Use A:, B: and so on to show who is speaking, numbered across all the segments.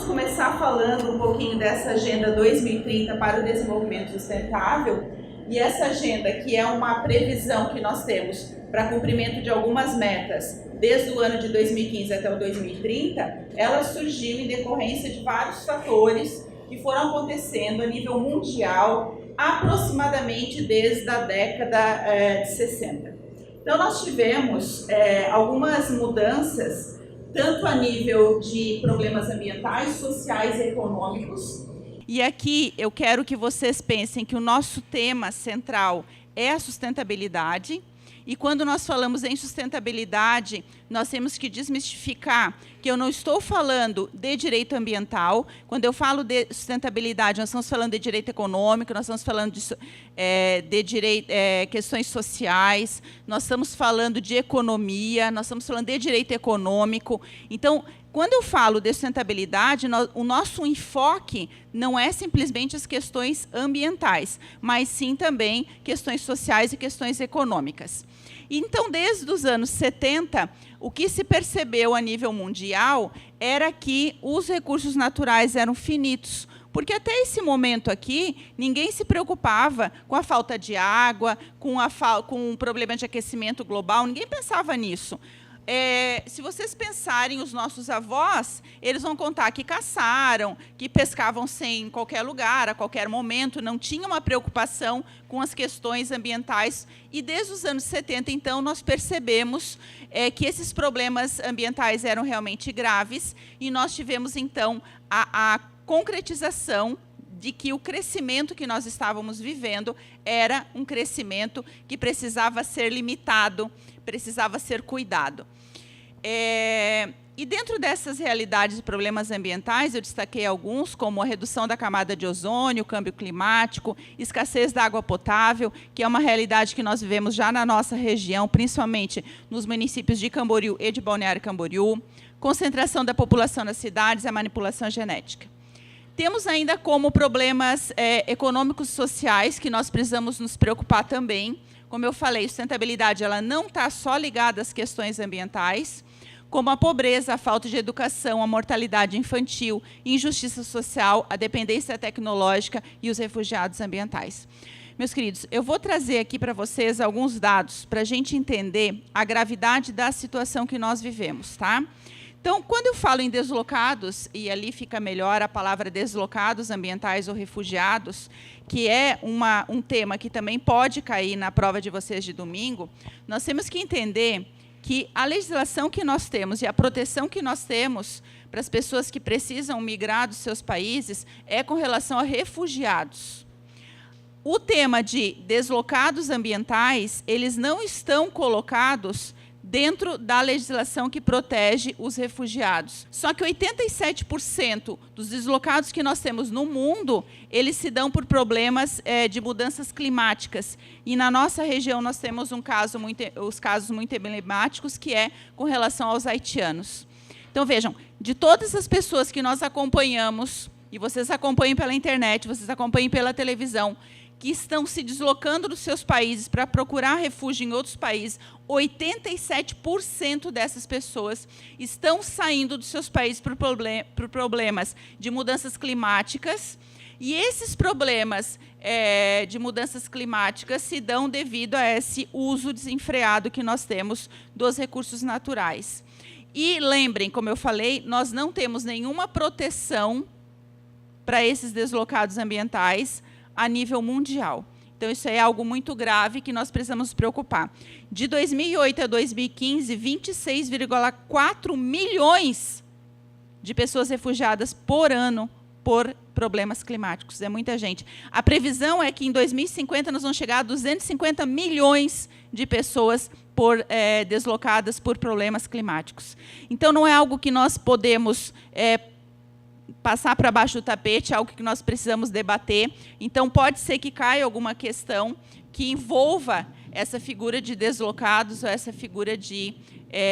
A: começar falando um pouquinho dessa Agenda 2030 para o Desenvolvimento Sustentável. E essa agenda, que é uma previsão que nós temos para cumprimento de algumas metas desde o ano de 2015 até o 2030, ela surgiu em decorrência de vários fatores que foram acontecendo a nível mundial aproximadamente desde a década de 60. Então, nós tivemos algumas mudanças, tanto a nível de problemas ambientais, sociais e econômicos.
B: E aqui eu quero que vocês pensem que o nosso tema central é a sustentabilidade. E quando nós falamos em sustentabilidade, nós temos que desmistificar que eu não estou falando de direito ambiental. Quando eu falo de sustentabilidade, nós estamos falando de direito econômico, nós estamos falando de questões sociais, nós estamos falando de economia, nós estamos falando de direito econômico. Então, quando eu falo de sustentabilidade, o nosso enfoque não é simplesmente as questões ambientais, mas sim também questões sociais e questões econômicas. Então, desde os anos 70, o que se percebeu a nível mundial era que os recursos naturais eram finitos, porque até esse momento aqui, ninguém se preocupava com a falta de água, com o problema de aquecimento global, ninguém pensava nisso. Se vocês pensarem, os nossos avós, eles vão contar que caçaram, que pescavam em qualquer lugar, a qualquer momento, não tinha uma preocupação com as questões ambientais. E desde os anos 70, então, nós percebemos que esses problemas ambientais eram realmente graves, e nós tivemos, então, a concretização de que o crescimento que nós estávamos vivendo era um crescimento que precisava ser limitado, precisava ser cuidado. E dentro dessas realidades e problemas ambientais, eu destaquei alguns, como a redução da camada de ozônio, câmbio climático, escassez da água potável, que é uma realidade que nós vivemos já na nossa região, principalmente nos municípios de Camboriú e de Balneário Camboriú, concentração da população nas cidades e a manipulação genética. Temos ainda como problemas econômicos e sociais, que nós precisamos nos preocupar também. Como eu falei, a sustentabilidade ela não está só ligada às questões ambientais, como a pobreza, a falta de educação, a mortalidade infantil, injustiça social, a dependência tecnológica e os refugiados ambientais. Meus queridos, eu vou trazer aqui para vocês alguns dados para a gente entender a gravidade da situação que nós vivemos, tá? Então, quando eu falo em deslocados, e ali fica melhor a palavra deslocados ambientais ou refugiados, que é um tema que também pode cair na prova de vocês de domingo, nós temos que entender que a legislação que nós temos e a proteção que nós temos para as pessoas que precisam migrar dos seus países é com relação a refugiados. O tema de deslocados ambientais, eles não estão colocados dentro da legislação que protege os refugiados. Só que 87% dos deslocados que nós temos no mundo, eles se dão por problemas de mudanças climáticas. E na nossa região nós temos os casos muito emblemáticos, que é com relação aos haitianos. Então, vejam, de todas as pessoas que nós acompanhamos, e vocês acompanham pela internet, vocês acompanham pela televisão, que estão se deslocando dos seus países para procurar refúgio em outros países, 87% dessas pessoas estão saindo dos seus países por problemas de mudanças climáticas, e esses problemas de mudanças climáticas se dão devido a esse uso desenfreado que nós temos dos recursos naturais. E lembrem, como eu falei, nós não temos nenhuma proteção para esses deslocados ambientais a nível mundial. Então, isso é algo muito grave que nós precisamos nos preocupar. De 2008 a 2015, 26,4 milhões de pessoas refugiadas por ano por problemas climáticos. É muita gente. A previsão é que, em 2050, nós vamos chegar a 250 milhões de pessoas deslocadas por problemas climáticos. Então, não é algo que nós podemos passar para baixo do tapete, é algo que nós precisamos debater. Então, pode ser que caia alguma questão que envolva essa figura de deslocados ou essa figura de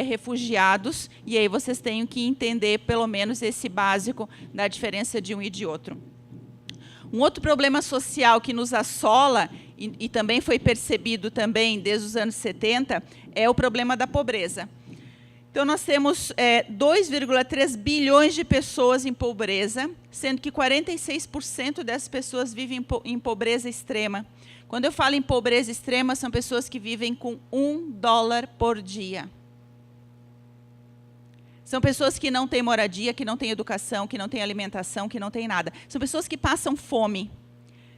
B: refugiados, e aí vocês têm que entender, pelo menos, esse básico da diferença de um e de outro. Um outro problema social que nos assola, e também foi percebido também desde os anos 70, é o problema da pobreza. Então, nós temos 2,3 bilhões de pessoas em pobreza, sendo que 46% dessas pessoas vivem em pobreza extrema. Quando eu falo em pobreza extrema, são pessoas que vivem com $1 por dia. São pessoas que não têm moradia, que não têm educação, que não têm alimentação, que não têm nada. São pessoas que passam fome.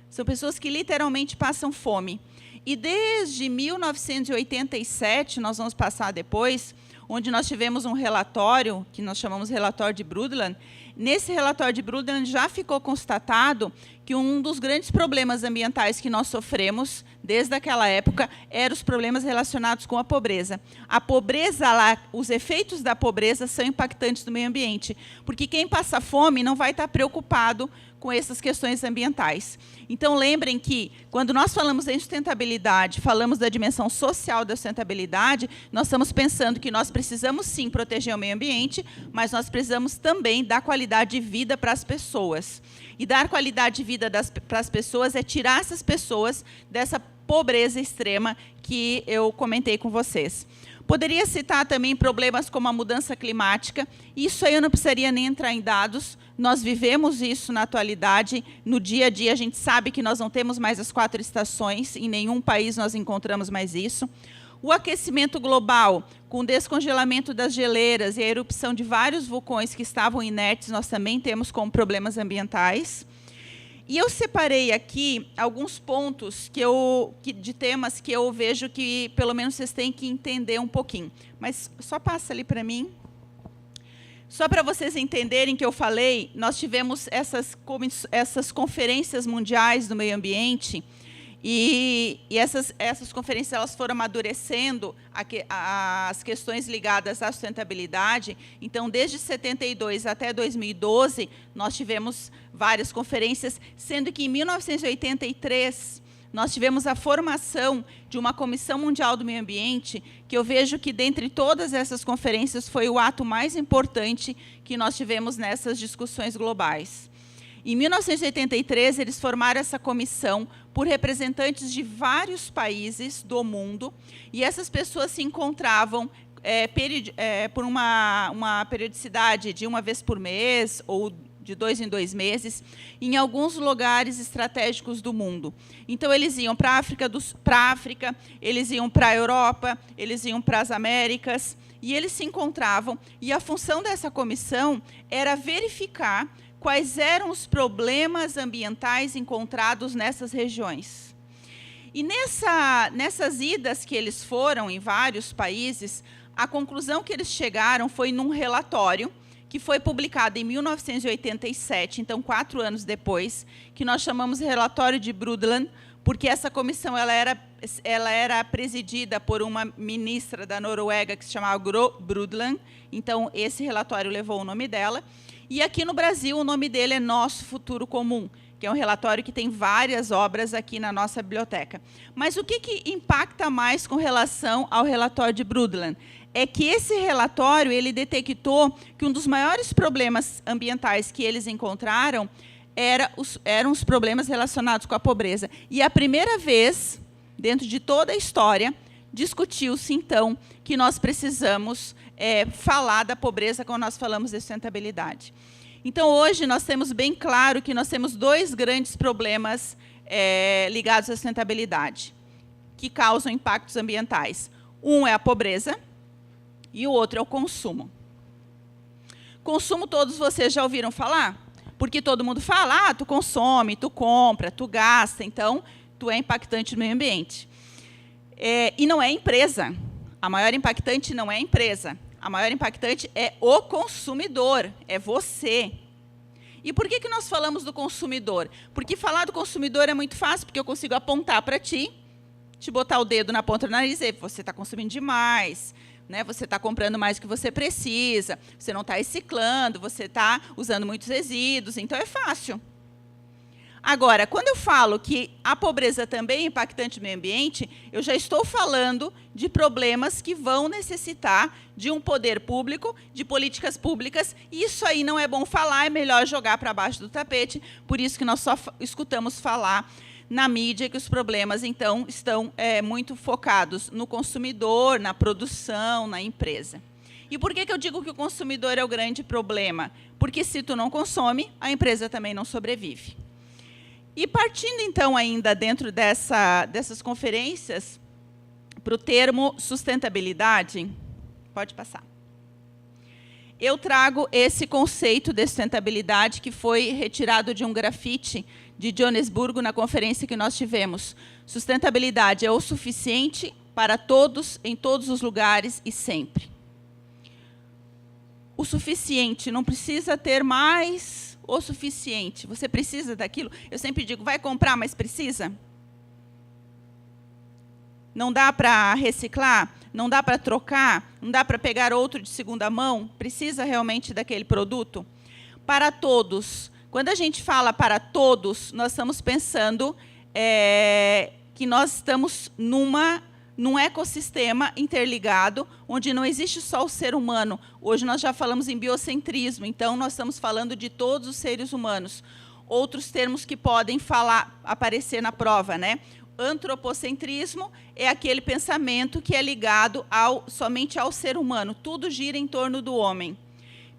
B: São pessoas que literalmente passam fome. E desde 1987, nós vamos passar depois, onde nós tivemos um relatório, que nós chamamos relatório de Brundtland. Nesse relatório de Brundtland já ficou constatado que um dos grandes problemas ambientais que nós sofremos, desde aquela época, eram os problemas relacionados com a pobreza. A pobreza, os efeitos da pobreza são impactantes no meio ambiente, porque quem passa fome não vai estar preocupado com essas questões ambientais. Então, lembrem que, quando nós falamos em sustentabilidade, falamos da dimensão social da sustentabilidade, nós estamos pensando que nós precisamos, sim, proteger o meio ambiente, mas nós precisamos também dar qualidade de vida para as pessoas. E dar qualidade de vida para as pessoas é tirar essas pessoas dessa pobreza extrema que eu comentei com vocês. Poderia citar também problemas como a mudança climática. Isso aí eu não precisaria nem entrar em dados. Nós vivemos isso na atualidade. No dia a dia, a gente sabe que nós não temos mais as 4 estações. Em nenhum país nós encontramos mais isso. O aquecimento global, com o descongelamento das geleiras e a erupção de vários vulcões que estavam inertes, nós também temos como problemas ambientais. E eu separei aqui alguns pontos de temas que eu vejo que, pelo menos, vocês têm que entender um pouquinho. Mas só passa ali para mim. Só para vocês entenderem que eu falei, nós tivemos essas conferências mundiais do meio ambiente, e essas conferências elas foram amadurecendo as questões ligadas à sustentabilidade. Então, desde 72 até 2012, nós tivemos várias conferências, sendo que em 1983 nós tivemos a formação de uma Comissão Mundial do Meio Ambiente, que eu vejo que, dentre todas essas conferências, foi o ato mais importante que nós tivemos nessas discussões globais. Em 1983, eles formaram essa comissão por representantes de vários países do mundo, e essas pessoas se encontravam por uma periodicidade de uma vez por mês ou de 2 em 2 meses, em alguns lugares estratégicos do mundo. Então, eles iam para a África, eles iam para a Europa, eles iam para as Américas, e eles se encontravam, e a função dessa comissão era verificar quais eram os problemas ambientais encontrados nessas regiões. E nessas idas que eles foram em vários países, a conclusão que eles chegaram foi num relatório que foi publicado em 1987, então 4 anos depois, que nós chamamos de relatório de Brundtland, porque essa comissão ela era presidida por uma ministra da Noruega que se chamava Gro Brundtland, então esse relatório levou o nome dela. E aqui no Brasil, o nome dele é Nosso Futuro Comum, que é um relatório que tem várias obras aqui na nossa biblioteca. Mas o que impacta mais com relação ao relatório de Brundtland? É que esse relatório ele detectou que um dos maiores problemas ambientais que eles encontraram eram os problemas relacionados com a pobreza. E a primeira vez, dentro de toda a história, discutiu-se, então, que nós precisamos falar da pobreza quando nós falamos de sustentabilidade. Então, hoje, nós temos bem claro que nós temos 2 grandes problemas ligados à sustentabilidade, que causam impactos ambientais. Um é a pobreza e o outro é o consumo. Consumo, todos vocês já ouviram falar? Porque todo mundo fala, tu consome, tu compra, tu gasta, então, tu é impactante no meio ambiente. E não é empresa. A maior impactante não é a empresa. A maior impactante é o consumidor, é você. E por que nós falamos do consumidor? Porque falar do consumidor é muito fácil, porque eu consigo apontar para ti, te botar o dedo na ponta do nariz e dizer, você está consumindo demais, né? Você está comprando mais do que você precisa, você não está reciclando, você está usando muitos resíduos, então é fácil. Agora, quando eu falo que a pobreza também é impactante no meio ambiente, eu já estou falando de problemas que vão necessitar de um poder público, de políticas públicas, e isso aí não é bom falar, é melhor jogar para baixo do tapete, por isso que nós só escutamos falar na mídia que os problemas, então, estão muito focados no consumidor, na produção, na empresa. E por que eu digo que o consumidor é o grande problema? Porque se tu não consome, a empresa também não sobrevive. E partindo, então, ainda dentro dessas conferências, para o termo sustentabilidade, pode passar. Eu trago esse conceito de sustentabilidade que foi retirado de um grafite de Joanesburgo na conferência que nós tivemos. Sustentabilidade é o suficiente para todos, em todos os lugares e sempre. O suficiente, não precisa ter mais o suficiente. Você precisa daquilo? Eu sempre digo, vai comprar, mas precisa? Não dá para reciclar? Não dá para trocar? Não dá para pegar outro de segunda mão? Precisa realmente daquele produto? Para todos. Quando a gente fala para todos, nós estamos pensando que nós estamos num ecossistema interligado, onde não existe só o ser humano. Hoje nós já falamos em biocentrismo, então nós estamos falando de todos os seres humanos. Outros termos que podem aparecer na prova, né? Antropocentrismo é aquele pensamento que é ligado somente ao ser humano. Tudo gira em torno do homem.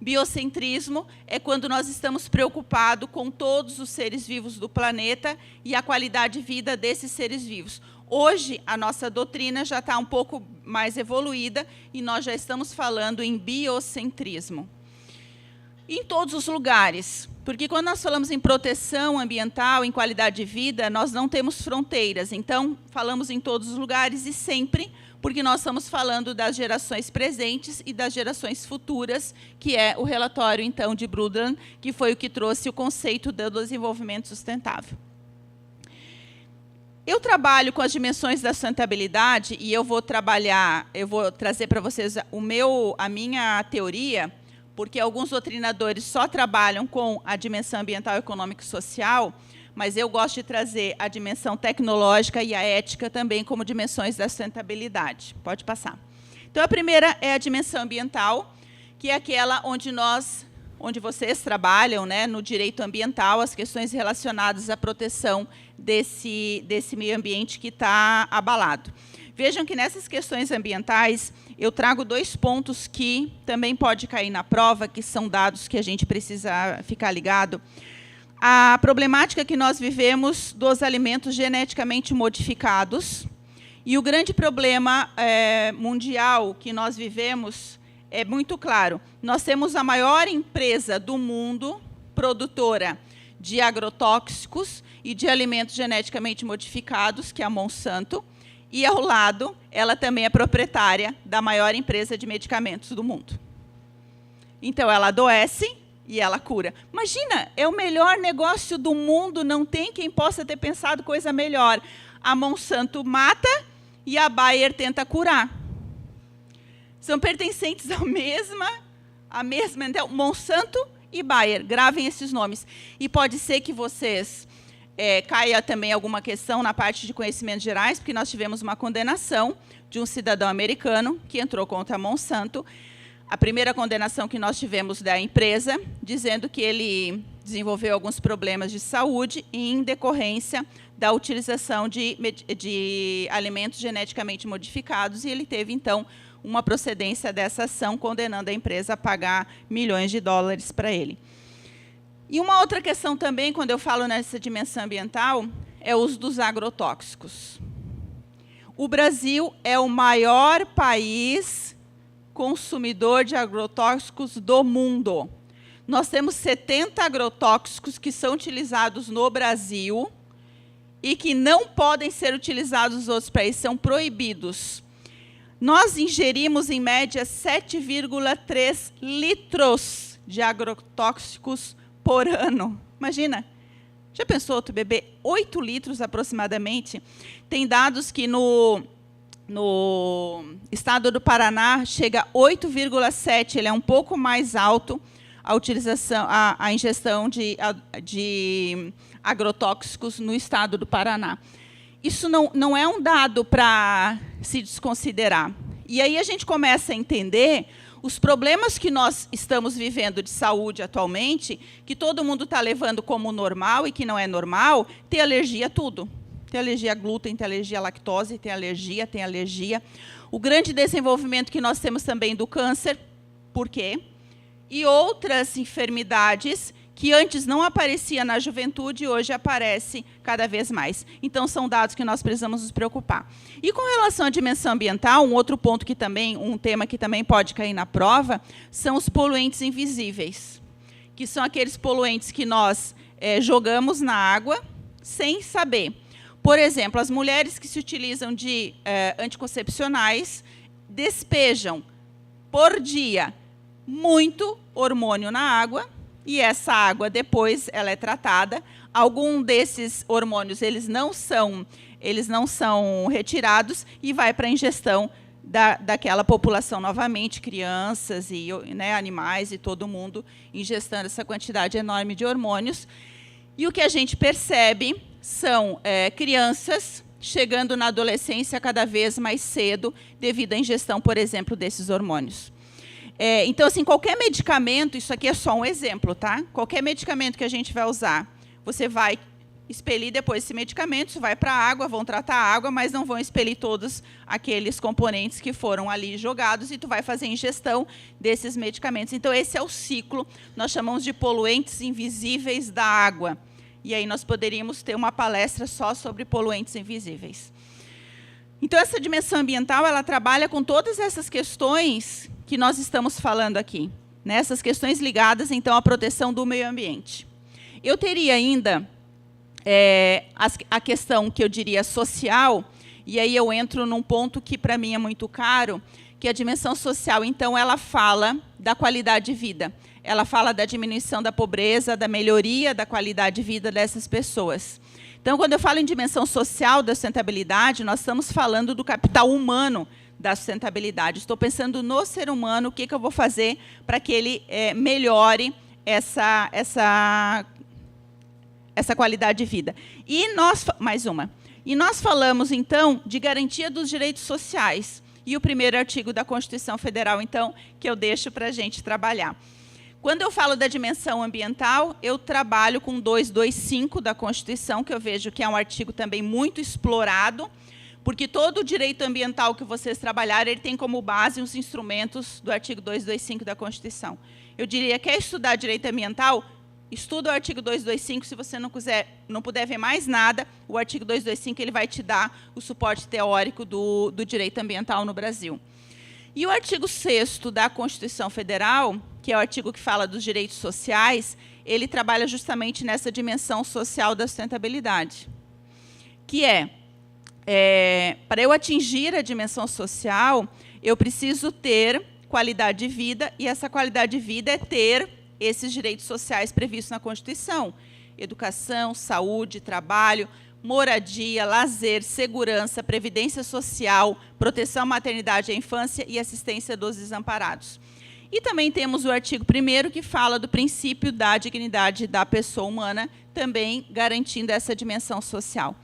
B: Biocentrismo é quando nós estamos preocupados com todos os seres vivos do planeta e a qualidade de vida desses seres vivos. Hoje, a nossa doutrina já está um pouco mais evoluída e nós já estamos falando em biocentrismo. Em todos os lugares, porque quando nós falamos em proteção ambiental, em qualidade de vida, nós não temos fronteiras. Então, falamos em todos os lugares e sempre, porque nós estamos falando das gerações presentes e das gerações futuras, que é o relatório, então, de Brundtland, que foi o que trouxe o conceito do desenvolvimento sustentável. Eu trabalho com as dimensões da sustentabilidade e eu vou trazer para vocês a minha teoria, porque alguns doutrinadores só trabalham com a dimensão ambiental, econômica e social, mas eu gosto de trazer a dimensão tecnológica e a ética também como dimensões da sustentabilidade. Pode passar. Então, a primeira é a dimensão ambiental, que é aquela onde vocês trabalham, né, no direito ambiental, as questões relacionadas à proteção desse meio ambiente que está abalado. Vejam que nessas questões ambientais, eu trago 2 pontos que também pode cair na prova, que são dados que a gente precisa ficar ligado. A problemática que nós vivemos dos alimentos geneticamente modificados. E o grande problema mundial que nós vivemos é muito claro. Nós temos a maior empresa do mundo produtora de agrotóxicos e de alimentos geneticamente modificados, que é a Monsanto. E, ao lado, ela também é proprietária da maior empresa de medicamentos do mundo. Então, ela adoece e ela cura. Imagina, é o melhor negócio do mundo, não tem quem possa ter pensado coisa melhor. A Monsanto mata e a Bayer tenta curar. São pertencentes à mesma então, Monsanto e Bayer. Gravem esses nomes. E pode ser que vocês... caia também alguma questão na parte de conhecimentos gerais, porque nós tivemos uma condenação de um cidadão americano que entrou contra a Monsanto. A primeira condenação que nós tivemos da empresa, dizendo que ele desenvolveu alguns problemas de saúde em decorrência da utilização de alimentos geneticamente modificados, e ele teve, então, uma procedência dessa ação, condenando a empresa a pagar milhões de dólares para ele. E uma outra questão também, quando eu falo nessa dimensão ambiental, é o uso dos agrotóxicos. O Brasil é o maior país consumidor de agrotóxicos do mundo. Nós temos 70 agrotóxicos que são utilizados no Brasil e que não podem ser utilizados nos outros países, são proibidos. Nós ingerimos, em média, 7,3 litros de agrotóxicos por ano. Imagina, já pensou tu beber 8 litros aproximadamente? Tem dados que no estado do Paraná chega a 8,7, ele é um pouco mais alto a utilização, a ingestão de agrotóxicos no estado do Paraná. Isso não é um dado para se desconsiderar. E aí a gente começa a entender os problemas que nós estamos vivendo de saúde atualmente, que todo mundo está levando como normal e que não é normal, ter alergia a tudo. Tem alergia a glúten, tem alergia à lactose, tem alergia. O grande desenvolvimento que nós temos também do câncer, por quê? E outras enfermidades que antes não aparecia na juventude, hoje aparece cada vez mais. Então, são dados que nós precisamos nos preocupar. E com relação à dimensão ambiental, um outro ponto que também, um tema que também pode cair na prova, são os poluentes invisíveis, que são aqueles poluentes que nós jogamos na água sem saber. Por exemplo, as mulheres que se utilizam de anticoncepcionais despejam, por dia, muito hormônio na água, e essa água depois ela é tratada. Algum desses hormônios eles não são retirados e vai para a ingestão daquela população novamente, crianças e animais e todo mundo ingestando essa quantidade enorme de hormônios. E o que a gente percebe são crianças chegando na adolescência cada vez mais cedo devido à ingestão, por exemplo, desses hormônios. Então, assim, qualquer medicamento, isso aqui é só um exemplo, tá? Qualquer medicamento que a gente vai usar, você vai expelir depois esse medicamento, isso vai para a água, vão tratar a água, mas não vão expelir todos aqueles componentes que foram ali jogados, e tu vai fazer ingestão desses medicamentos. Então, esse é o ciclo, nós chamamos de poluentes invisíveis da água. E aí nós poderíamos ter uma palestra só sobre poluentes invisíveis. Então, essa dimensão ambiental, ela trabalha com todas essas questões que nós estamos falando aqui, né? Essas questões ligadas, então, à proteção do meio ambiente. Eu teria ainda a questão que eu diria social, e aí eu entro num ponto que, para mim, é muito caro, que a dimensão social, então, ela fala da qualidade de vida. Ela fala da diminuição da pobreza, da melhoria da qualidade de vida dessas pessoas. Então, quando eu falo em dimensão social da sustentabilidade, nós estamos falando do capital humano da sustentabilidade. Estou pensando no ser humano, o que eu vou fazer para que ele melhore essa qualidade de vida. E nós, mais uma. E nós falamos, então, de garantia dos direitos sociais. E o primeiro artigo da Constituição Federal, então, que eu deixo para a gente trabalhar. Quando eu falo da dimensão ambiental, eu trabalho com 225 da Constituição, que eu vejo que é um artigo também muito explorado, porque todo o direito ambiental que vocês trabalharem, ele tem como base os instrumentos do artigo 225 da Constituição. Eu diria, quer estudar direito ambiental? Estuda o artigo 225, se você não puder ver mais nada, o artigo 225 ele vai te dar o suporte teórico do direito ambiental no Brasil. E o artigo 6º da Constituição Federal, que é o artigo que fala dos direitos sociais, ele trabalha justamente nessa dimensão social da sustentabilidade, que para eu atingir a dimensão social, eu preciso ter qualidade de vida, e essa qualidade de vida é ter esses direitos sociais previstos na Constituição: educação, saúde, trabalho, moradia, lazer, segurança, previdência social, proteção à maternidade e à infância e assistência dos desamparados. E também temos o artigo 1º, que fala do princípio da dignidade da pessoa humana, também garantindo essa dimensão social.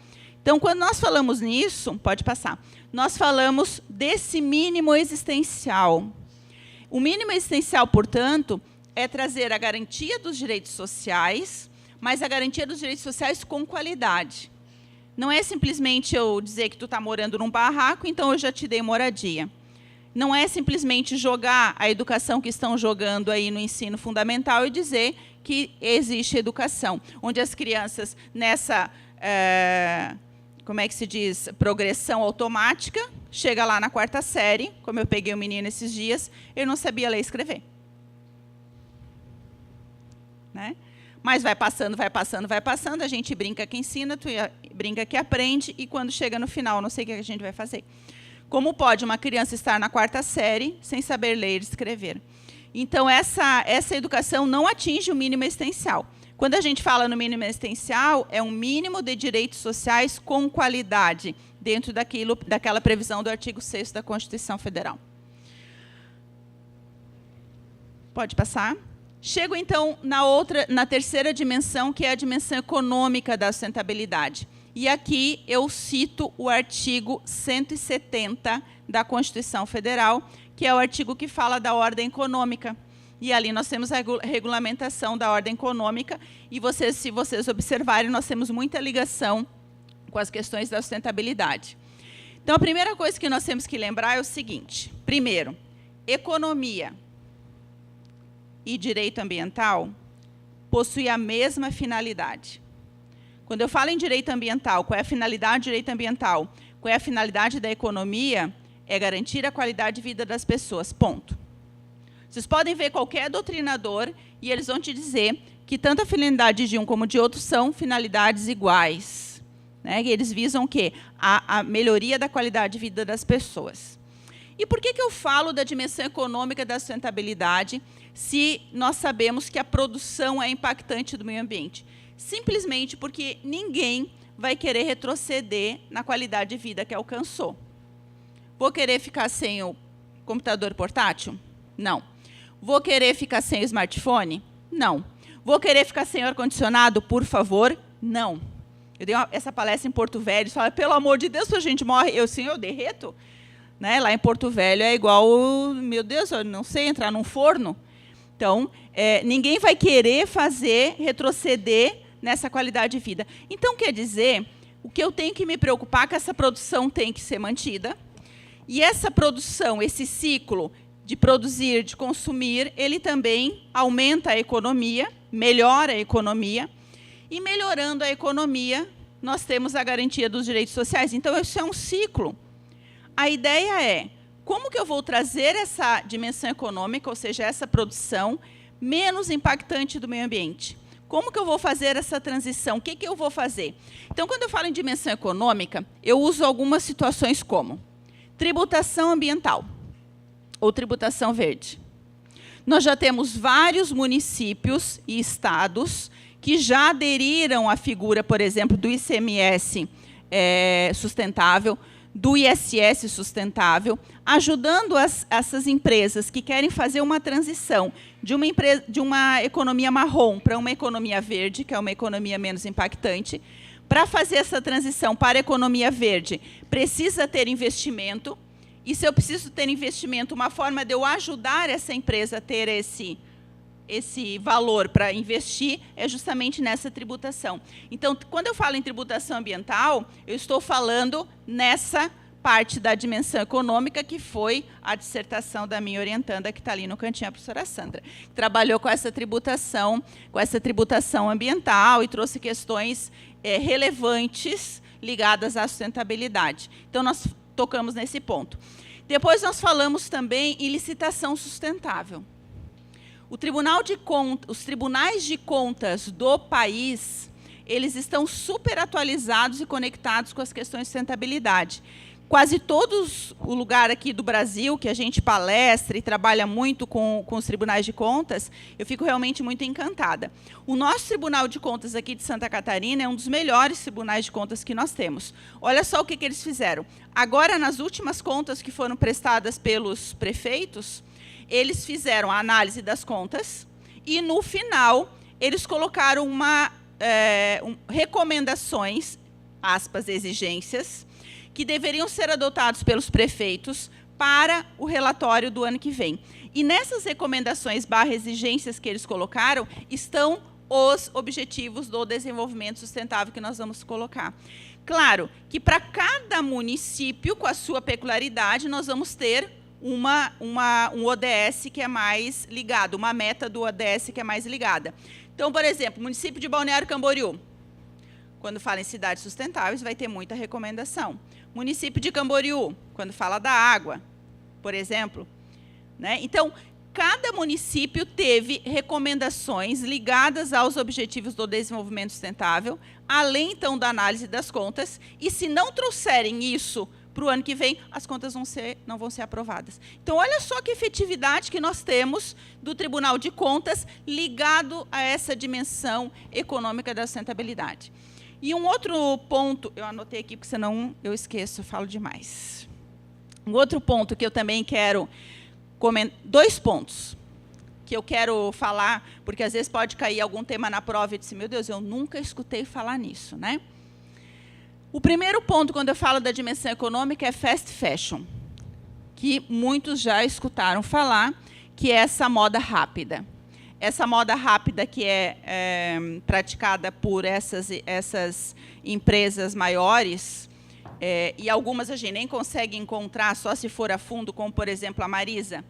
B: Então, quando nós falamos nisso, pode passar, nós falamos desse mínimo existencial. O mínimo existencial, portanto, é trazer a garantia dos direitos sociais, mas a garantia dos direitos sociais com qualidade. Não é simplesmente eu dizer que tu está morando num barraco, então eu já te dei moradia. Não é simplesmente jogar a educação que estão jogando aí no ensino fundamental e dizer que existe educação, onde as crianças nessa, como é que se diz, progressão automática, chega lá na 4ª série, como eu peguei o menino esses dias, eu não sabia ler e escrever. Né? Mas vai passando, a gente brinca que ensina, tu brinca que aprende, e quando chega no final, não sei o que a gente vai fazer. Como pode uma criança estar na 4ª série sem saber ler e escrever? Então, essa educação não atinge o mínimo existencial. Quando a gente fala no mínimo existencial, é um mínimo de direitos sociais com qualidade, dentro daquela previsão do artigo 6º da Constituição Federal. Pode passar? Chego, então, na terceira dimensão, que é a dimensão econômica da sustentabilidade. E aqui eu cito o artigo 170 da Constituição Federal, que é o artigo que fala da ordem econômica. E ali nós temos a regulamentação da ordem econômica, e se vocês observarem, nós temos muita ligação com as questões da sustentabilidade. Então, a primeira coisa que nós temos que lembrar é o seguinte: primeiro, economia. e direito ambiental possuem a mesma finalidade. Quando eu falo em direito ambiental, qual é a finalidade do direito ambiental? Qual é a finalidade da economia? É garantir a qualidade de vida das pessoas, ponto. Vocês podem ver qualquer doutrinador e eles vão te dizer que tanto a finalidade de um como de outro são finalidades iguais. Né? E eles visam o quê? A melhoria da qualidade de vida das pessoas. E por que eu falo da dimensão econômica da sustentabilidade se nós sabemos que a produção é impactante do meio ambiente? Simplesmente porque ninguém vai querer retroceder na qualidade de vida que alcançou. Vou querer ficar sem o computador portátil? Não. Vou querer ficar sem o smartphone? Não. Vou querer ficar sem o ar-condicionado, por favor? Não. Eu dei essa palestra em Porto Velho, eles falaram, pelo amor de Deus, se a gente morre, eu derreto. Né? Lá em Porto Velho é igual, meu Deus, eu não sei, entrar num forno. Então, ninguém vai querer retroceder nessa qualidade de vida. Então, quer dizer, o que eu tenho que me preocupar é que essa produção tem que ser mantida. E essa produção, esse ciclo de produzir, de consumir, ele também aumenta a economia, melhora a economia. E melhorando a economia, nós temos a garantia dos direitos sociais. Então, isso é um ciclo. A ideia é, como que eu vou trazer essa dimensão econômica, ou seja, essa produção, menos impactante do meio ambiente? Como que eu vou fazer essa transição? O que eu vou fazer? Então, quando eu falo em dimensão econômica, eu uso algumas situações como tributação ambiental ou tributação verde. Nós já temos vários municípios e estados que já aderiram à figura, por exemplo, do ICMS sustentável, do ISS sustentável, ajudando essas empresas que querem fazer uma transição de uma economia marrom para uma economia verde, que é uma economia menos impactante. Para fazer essa transição para a economia verde, precisa ter investimento. E se eu preciso ter investimento, uma forma de eu ajudar essa empresa a ter esse valor para investir é justamente nessa tributação. Então, quando eu falo em tributação ambiental, eu estou falando nessa parte da dimensão econômica, que foi a dissertação da minha orientanda, que está ali no cantinho, a professora Sandra, que trabalhou com essa tributação ambiental e trouxe questões relevantes ligadas à sustentabilidade. Então, nós tocamos nesse ponto. Depois, nós falamos também em licitação sustentável. Os tribunais de contas do país, eles estão super atualizados e conectados com as questões de sustentabilidade. Quase todos o lugar aqui do Brasil que a gente palestra e trabalha muito com os tribunais de contas, eu fico realmente muito encantada. O nosso Tribunal de Contas aqui de Santa Catarina é um dos melhores tribunais de contas que nós temos. Olha só o que eles fizeram. Agora, nas últimas contas que foram prestadas pelos prefeitos, eles fizeram a análise das contas e, no final, eles colocaram recomendações, aspas, exigências, que deveriam ser adotados pelos prefeitos para o relatório do ano que vem. E nessas recomendações / exigências que eles colocaram, estão os objetivos do desenvolvimento sustentável que nós vamos colocar. Claro que para cada município, com a sua peculiaridade, nós vamos ter um ODS que é mais ligado, uma meta do ODS que é mais ligada. Então, por exemplo, município de Balneário Camboriú, quando fala em cidades sustentáveis, vai ter muita recomendação. Município de Camboriú, quando fala da água, por exemplo. Né? Então, cada município teve recomendações ligadas aos objetivos do desenvolvimento sustentável, além, então, da análise das contas, e se não trouxerem isso para o ano que vem, as contas não vão ser aprovadas. Então, olha só que efetividade que nós temos do Tribunal de Contas ligado a essa dimensão econômica da sustentabilidade. E um outro ponto, eu anotei aqui, porque senão eu esqueço, eu falo demais. Um outro ponto que eu também quero comentar, 2 pontos que eu quero falar, porque às vezes pode cair algum tema na prova e dizer, meu Deus, eu nunca escutei falar nisso, né? O primeiro ponto, quando eu falo da dimensão econômica, é fast fashion, que muitos já escutaram falar, que é essa moda rápida. Essa moda rápida que é praticada por essas empresas maiores, e algumas a gente nem consegue encontrar, só se for a fundo, como, por exemplo, a Marisa.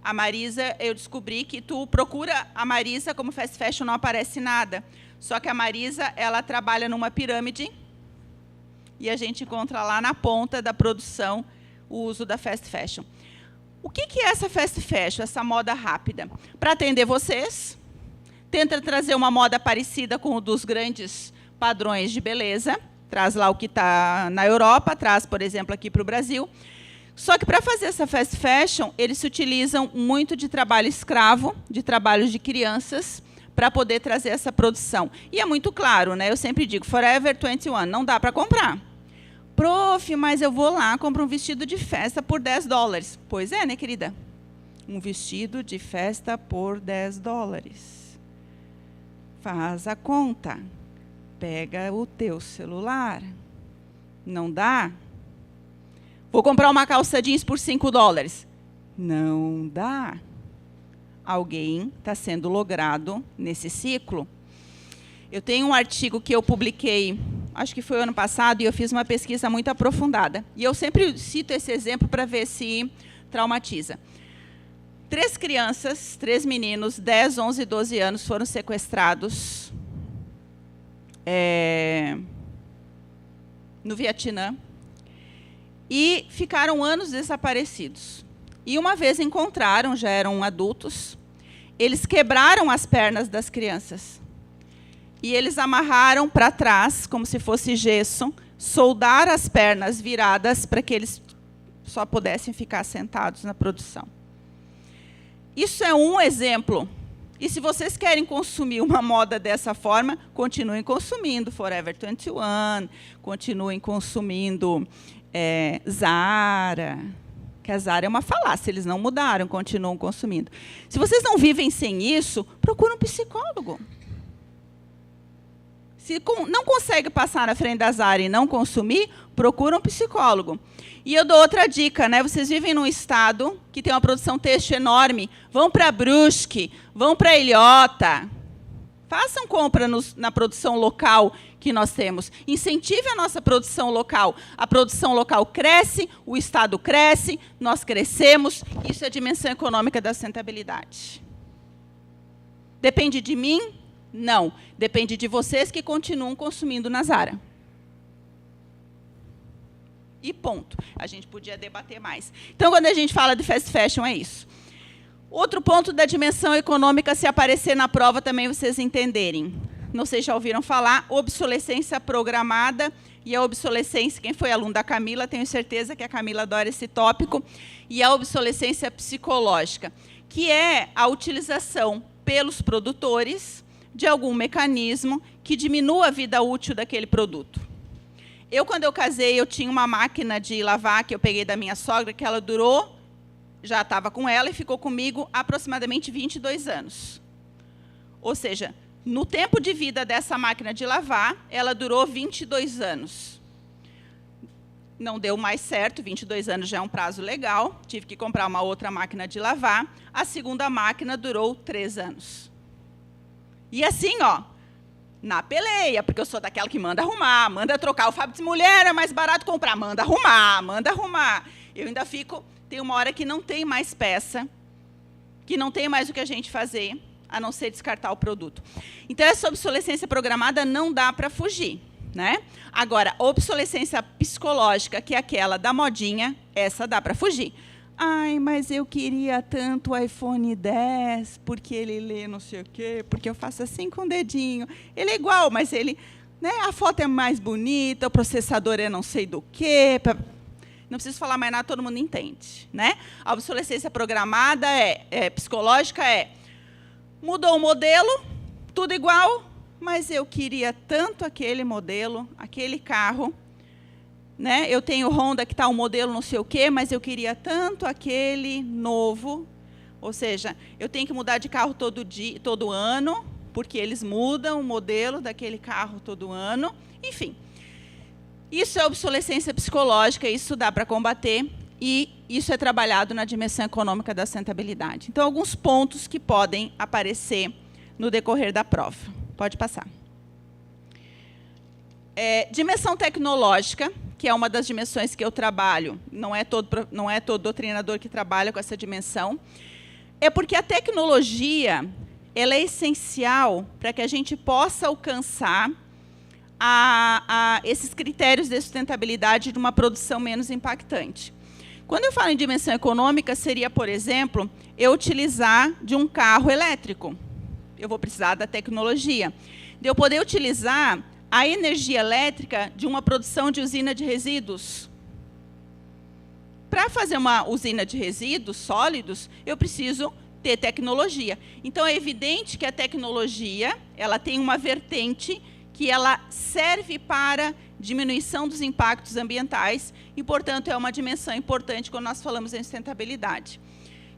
B: A Marisa, eu descobri que tu procura a Marisa como fast fashion, não aparece nada. Só que a Marisa, ela trabalha numa pirâmide e a gente encontra lá na ponta da produção o uso da fast fashion. O que é essa fast fashion, essa moda rápida? Para atender vocês, tenta trazer uma moda parecida com o dos grandes padrões de beleza, traz lá o que está na Europa, traz, por exemplo, aqui para o Brasil. Só que, para fazer essa fast fashion, eles se utilizam muito de trabalho escravo, de trabalhos de crianças, para poder trazer essa produção. E é muito claro, né? Eu sempre digo, Forever 21, não dá para comprar. Prof, mas eu vou lá, compro um vestido de festa por $10. Pois é, né, querida? Um vestido de festa por $10. Faz a conta. Pega o teu celular. Não dá? Vou comprar uma calça jeans por $5. Não dá. Alguém está sendo logrado nesse ciclo. Eu tenho um artigo que eu publiquei, acho que foi ano passado, e eu fiz uma pesquisa muito aprofundada. E eu sempre cito esse exemplo para ver se traumatiza. 3 crianças, 3 meninos, 10, 11 e 12 anos, foram sequestrados no Vietnã e ficaram anos desaparecidos. E uma vez encontraram, já eram adultos, eles quebraram as pernas das crianças. E eles amarraram para trás, como se fosse gesso, soldaram as pernas viradas para que eles só pudessem ficar sentados na produção. Isso é um exemplo. E se vocês querem consumir uma moda dessa forma, continuem consumindo Forever 21, continuem consumindo Zara, que a Zara é uma falácia, eles não mudaram, continuam consumindo. Se vocês não vivem sem isso, procure um psicólogo. Se não consegue passar na frente da Zara e não consumir, procura um psicólogo. E eu dou outra dica, né? Vocês vivem num estado que tem uma produção têxtil enorme, vão para Brusque, vão para Ilhota, façam compra na produção local que nós temos. Incentive a nossa produção local. A produção local cresce, o estado cresce, nós crescemos. Isso é a dimensão econômica da sustentabilidade. Depende de mim? Não. Depende de vocês que continuam consumindo na Zara. E ponto. A gente podia debater mais. Então, quando a gente fala de fast fashion, é isso. Outro ponto da dimensão econômica, se aparecer na prova também vocês entenderem. Não sei se já ouviram falar, obsolescência programada e a obsolescência, quem foi aluno da Camila, tenho certeza que a Camila adora esse tópico, e a obsolescência psicológica, que é a utilização pelos produtores de algum mecanismo que diminua a vida útil daquele produto. Quando eu casei, eu tinha uma máquina de lavar que eu peguei da minha sogra, que ela durou, já estava com ela e ficou comigo aproximadamente 22 anos. Ou seja, no tempo de vida dessa máquina de lavar, ela durou 22 anos. Não deu mais certo, 22 anos já é um prazo legal, tive que comprar uma outra máquina de lavar. A segunda máquina durou 3 anos. E assim, ó, na peleia, porque eu sou daquela que manda arrumar, manda trocar. O Fábio diz, mulher, é mais barato comprar. Manda arrumar, manda arrumar. Eu ainda fico, tem uma hora que não tem mais peça, que não tem mais o que a gente fazer, a não ser descartar o produto. Então, essa obsolescência programada não dá para fugir, né? Agora, a obsolescência psicológica, que é aquela da modinha, essa dá para fugir. Ai, mas eu queria tanto o iPhone 10, porque ele lê não sei o quê, porque eu faço assim com o dedinho. Ele é igual, mas ele, né, a foto é mais bonita, o processador é não sei do quê. Não preciso falar mais nada, todo mundo entende, né? A obsolescência programada psicológica mudou o modelo, tudo igual, mas eu queria tanto aquele modelo, aquele carro. Né? Eu tenho Honda que está um modelo não sei o quê, mas eu queria tanto aquele novo. Ou seja, eu tenho que mudar de carro todo ano, porque eles mudam o modelo daquele carro todo ano. Enfim, isso é obsolescência psicológica, isso dá para combater, e isso é trabalhado na dimensão econômica da sustentabilidade. Então, alguns pontos que podem aparecer no decorrer da prova. Pode passar. Dimensão tecnológica, que é uma das dimensões que eu trabalho, não é todo doutrinador que trabalha com essa dimensão. É porque a tecnologia ela é essencial para que a gente possa alcançar esses critérios de sustentabilidade de uma produção menos impactante. Quando eu falo em dimensão econômica, seria, por exemplo, eu utilizar de um carro elétrico. Eu vou precisar da tecnologia. De eu poder utilizar a energia elétrica de uma produção de usina de resíduos. Para fazer uma usina de resíduos sólidos, eu preciso ter tecnologia. Então, é evidente que a tecnologia ela tem uma vertente que ela serve para diminuição dos impactos ambientais e, portanto, é uma dimensão importante quando nós falamos em sustentabilidade.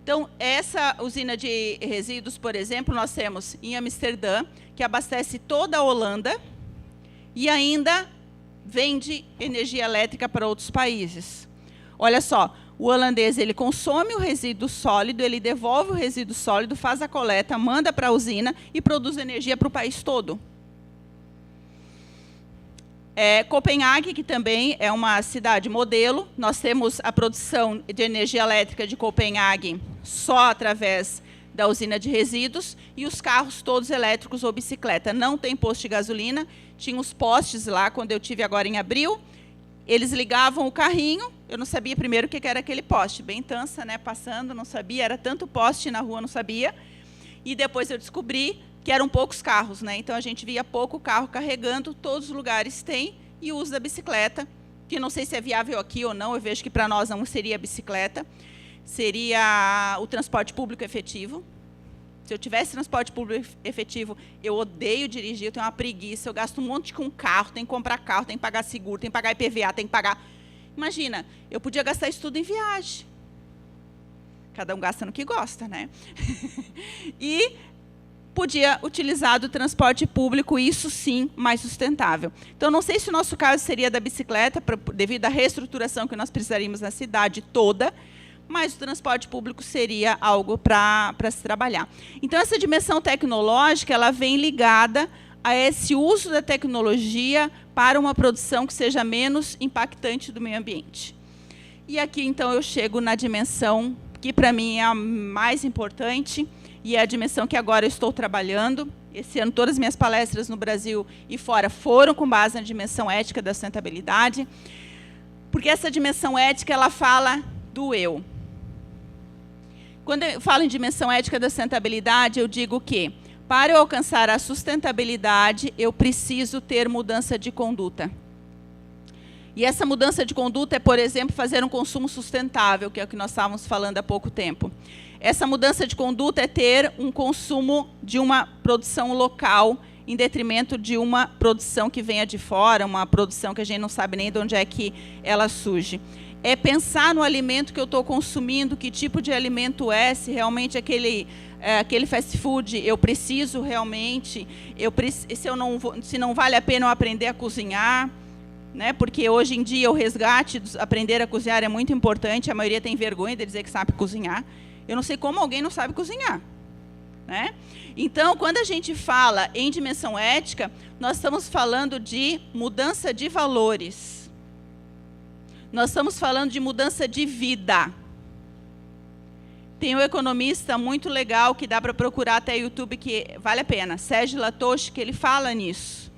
B: Então, essa usina de resíduos, por exemplo, nós temos em Amsterdã, que abastece toda a Holanda e ainda vende energia elétrica para outros países. Olha só, o holandês ele consome o resíduo sólido, ele devolve o resíduo sólido, faz a coleta, manda para a usina e produz energia para o país todo. Copenhague, que também é uma cidade modelo, nós temos a produção de energia elétrica de Copenhague só através da usina de resíduos e os carros todos elétricos ou bicicleta. Não tem posto de gasolina, tinha os postes lá, quando eu tive agora em abril, eles ligavam o carrinho, eu não sabia primeiro o que era aquele poste, bem tansa, né, passando, não sabia, era tanto poste na rua, não sabia, e depois eu descobri que eram poucos carros, né? Então a gente via pouco carro carregando, todos os lugares tem, e o uso da bicicleta, que não sei se é viável aqui ou não, eu vejo que para nós não seria a bicicleta, seria o transporte público efetivo. Se eu tivesse transporte público efetivo, eu odeio dirigir, eu tenho uma preguiça, eu gasto um monte com carro, tenho que comprar carro, tenho que pagar seguro, tenho que pagar IPVA, tenho que pagar... Imagina, eu podia gastar isso tudo em viagem. Cada um gasta no que gosta, né? E podia utilizar do transporte público, isso sim, mais sustentável. Então, não sei se o nosso caso seria da bicicleta, devido à reestruturação que nós precisaríamos na cidade toda, mas o transporte público seria algo para se trabalhar. Então, essa dimensão tecnológica ela vem ligada a esse uso da tecnologia para uma produção que seja menos impactante do meio ambiente. E aqui, então, eu chego na dimensão que, para mim, é a mais importante, e é a dimensão que agora eu estou trabalhando. Esse ano, todas as minhas palestras no Brasil e fora foram com base na dimensão ética da sustentabilidade, porque essa dimensão ética ela fala do eu. Quando eu falo em dimensão ética da sustentabilidade, eu digo que, para eu alcançar a sustentabilidade, eu preciso ter mudança de conduta. E essa mudança de conduta é, por exemplo, fazer um consumo sustentável, que é o que nós estávamos falando há pouco tempo. Essa mudança de conduta é ter um consumo de uma produção local, em detrimento de uma produção que venha de fora, uma produção que a gente não sabe nem de onde é que ela surge. É pensar no alimento que eu estou consumindo, que tipo de alimento é, se realmente aquele fast food eu preciso realmente, se não vale a pena eu aprender a cozinhar, né? Porque hoje em dia o resgate, aprender a cozinhar é muito importante, a maioria tem vergonha de dizer que sabe cozinhar. Eu não sei como alguém não sabe cozinhar, né? Então, quando a gente fala em dimensão ética, nós estamos falando de mudança de valores. Nós estamos falando de mudança de vida. Tem um economista muito legal, que dá para procurar até YouTube, que vale a pena, Serge Latouche, que ele fala nisso.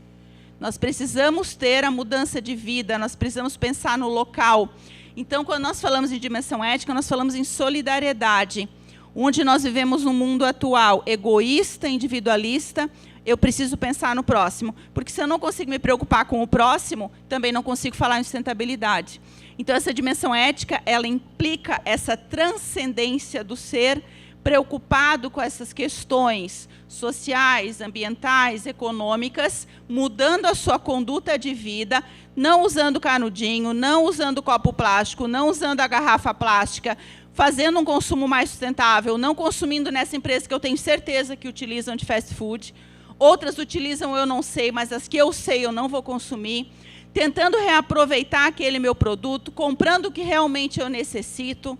B: Nós precisamos ter a mudança de vida, nós precisamos pensar no local. Então, quando nós falamos em dimensão ética, nós falamos em solidariedade, onde nós vivemos num mundo atual egoísta, individualista. Eu preciso pensar no próximo, porque se eu não consigo me preocupar com o próximo, também não consigo falar em sustentabilidade. Então, essa dimensão ética, ela implica essa transcendência do ser preocupado com essas questões sociais, ambientais, econômicas, mudando a sua conduta de vida, não usando canudinho, não usando copo plástico, não usando a garrafa plástica, fazendo um consumo mais sustentável, não consumindo nessa empresa que eu tenho certeza que utilizam de fast food. Outras utilizam, eu não sei, mas as que eu sei eu não vou consumir. Tentando reaproveitar aquele meu produto, comprando o que realmente eu necessito.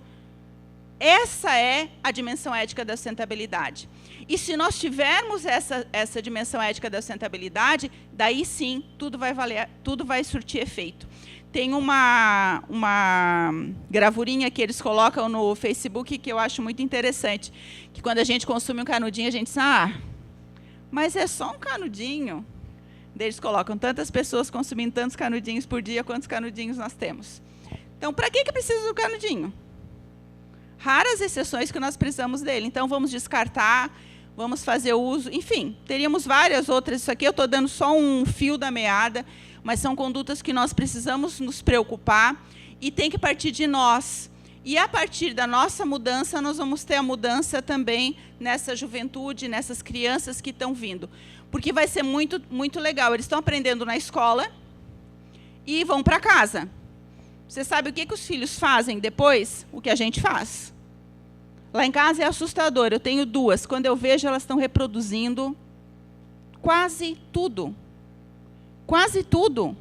B: Essa é a dimensão ética da sustentabilidade. E se nós tivermos essa dimensão ética da sustentabilidade, daí sim, tudo vai valer, tudo vai surtir efeito. Tem uma gravurinha que eles colocam no Facebook que eu acho muito interessante, que quando a gente consome um canudinho, a gente diz, mas é só um canudinho. Daí eles colocam tantas pessoas consumindo tantos canudinhos por dia, quantos canudinhos nós temos. Então, para que precisa do canudinho? Raras exceções que nós precisamos dele. Então, vamos descartar, vamos fazer uso. Enfim, teríamos várias outras. Isso aqui eu estou dando só um fio da meada, mas são condutas que nós precisamos nos preocupar e tem que partir de nós. E, a partir da nossa mudança, nós vamos ter a mudança também nessa juventude, nessas crianças que estão vindo. Porque vai ser muito, muito legal. Eles estão aprendendo na escola e vão para casa. Você sabe o que os filhos fazem depois? O que a gente faz. Lá em casa é assustador. Eu tenho 2. Quando eu vejo, elas estão reproduzindo quase tudo. Quase tudo.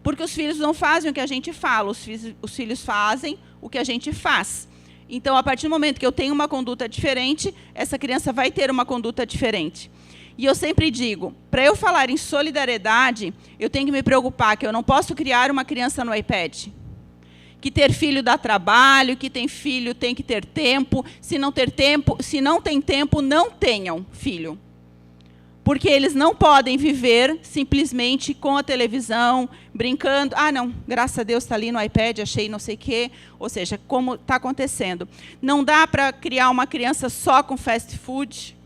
B: Porque os filhos não fazem o que a gente fala. Os filhos fazem o que a gente faz. Então, a partir do momento que eu tenho uma conduta diferente, essa criança vai ter uma conduta diferente. E eu sempre digo, para eu falar em solidariedade, eu tenho que me preocupar que eu não posso criar uma criança no iPad. Que ter filho dá trabalho, que tem filho tem que ter tempo. Se não tem tempo, não tenham filho. Porque eles não podem viver simplesmente com a televisão, brincando. Não, graças a Deus está ali no iPad, achei não sei o quê. Ou seja, como está acontecendo. Não dá para criar uma criança só com fast food.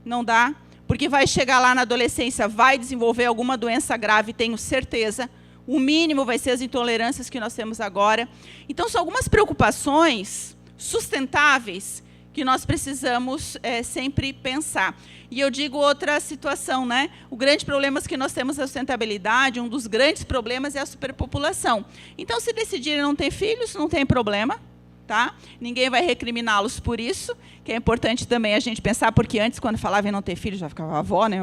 B: Não dá, porque vai chegar lá na adolescência, vai desenvolver alguma doença grave, tenho certeza. O mínimo vai ser as intolerâncias que nós temos agora. Então, são algumas preocupações sustentáveis que nós precisamos sempre pensar. E eu digo outra situação, né? O grande problema que nós temos é a sustentabilidade, um dos grandes problemas é a superpopulação. Então, se decidirem não ter filhos, não tem problema. Tá? Ninguém vai recriminá-los por isso, que é importante também a gente pensar, porque antes, quando falava em não ter filho, já ficava a avó, né?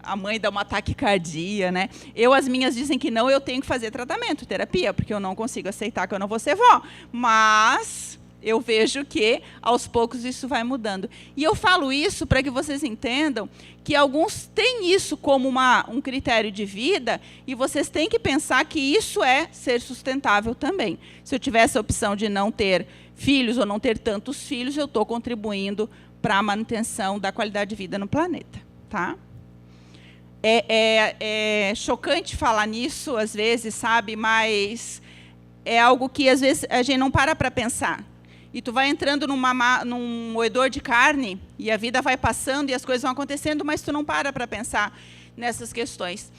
B: A mãe dá uma taquicardia, né? As minhas dizem que não, eu tenho que fazer tratamento, terapia, porque eu não consigo aceitar que eu não vou ser vó. Mas eu vejo que, aos poucos, isso vai mudando. E eu falo isso para que vocês entendam que alguns têm isso como um critério de vida e vocês têm que pensar que isso é ser sustentável também. Se eu tivesse a opção de não ter filhos ou não ter tantos filhos, eu estou contribuindo para a manutenção da qualidade de vida no planeta. Tá? É chocante falar nisso, às vezes, sabe? Mas é algo que, às vezes, a gente não para pensar. E tu vai entrando num moedor de carne, e a vida vai passando, e as coisas vão acontecendo, mas tu não para pensar nessas questões.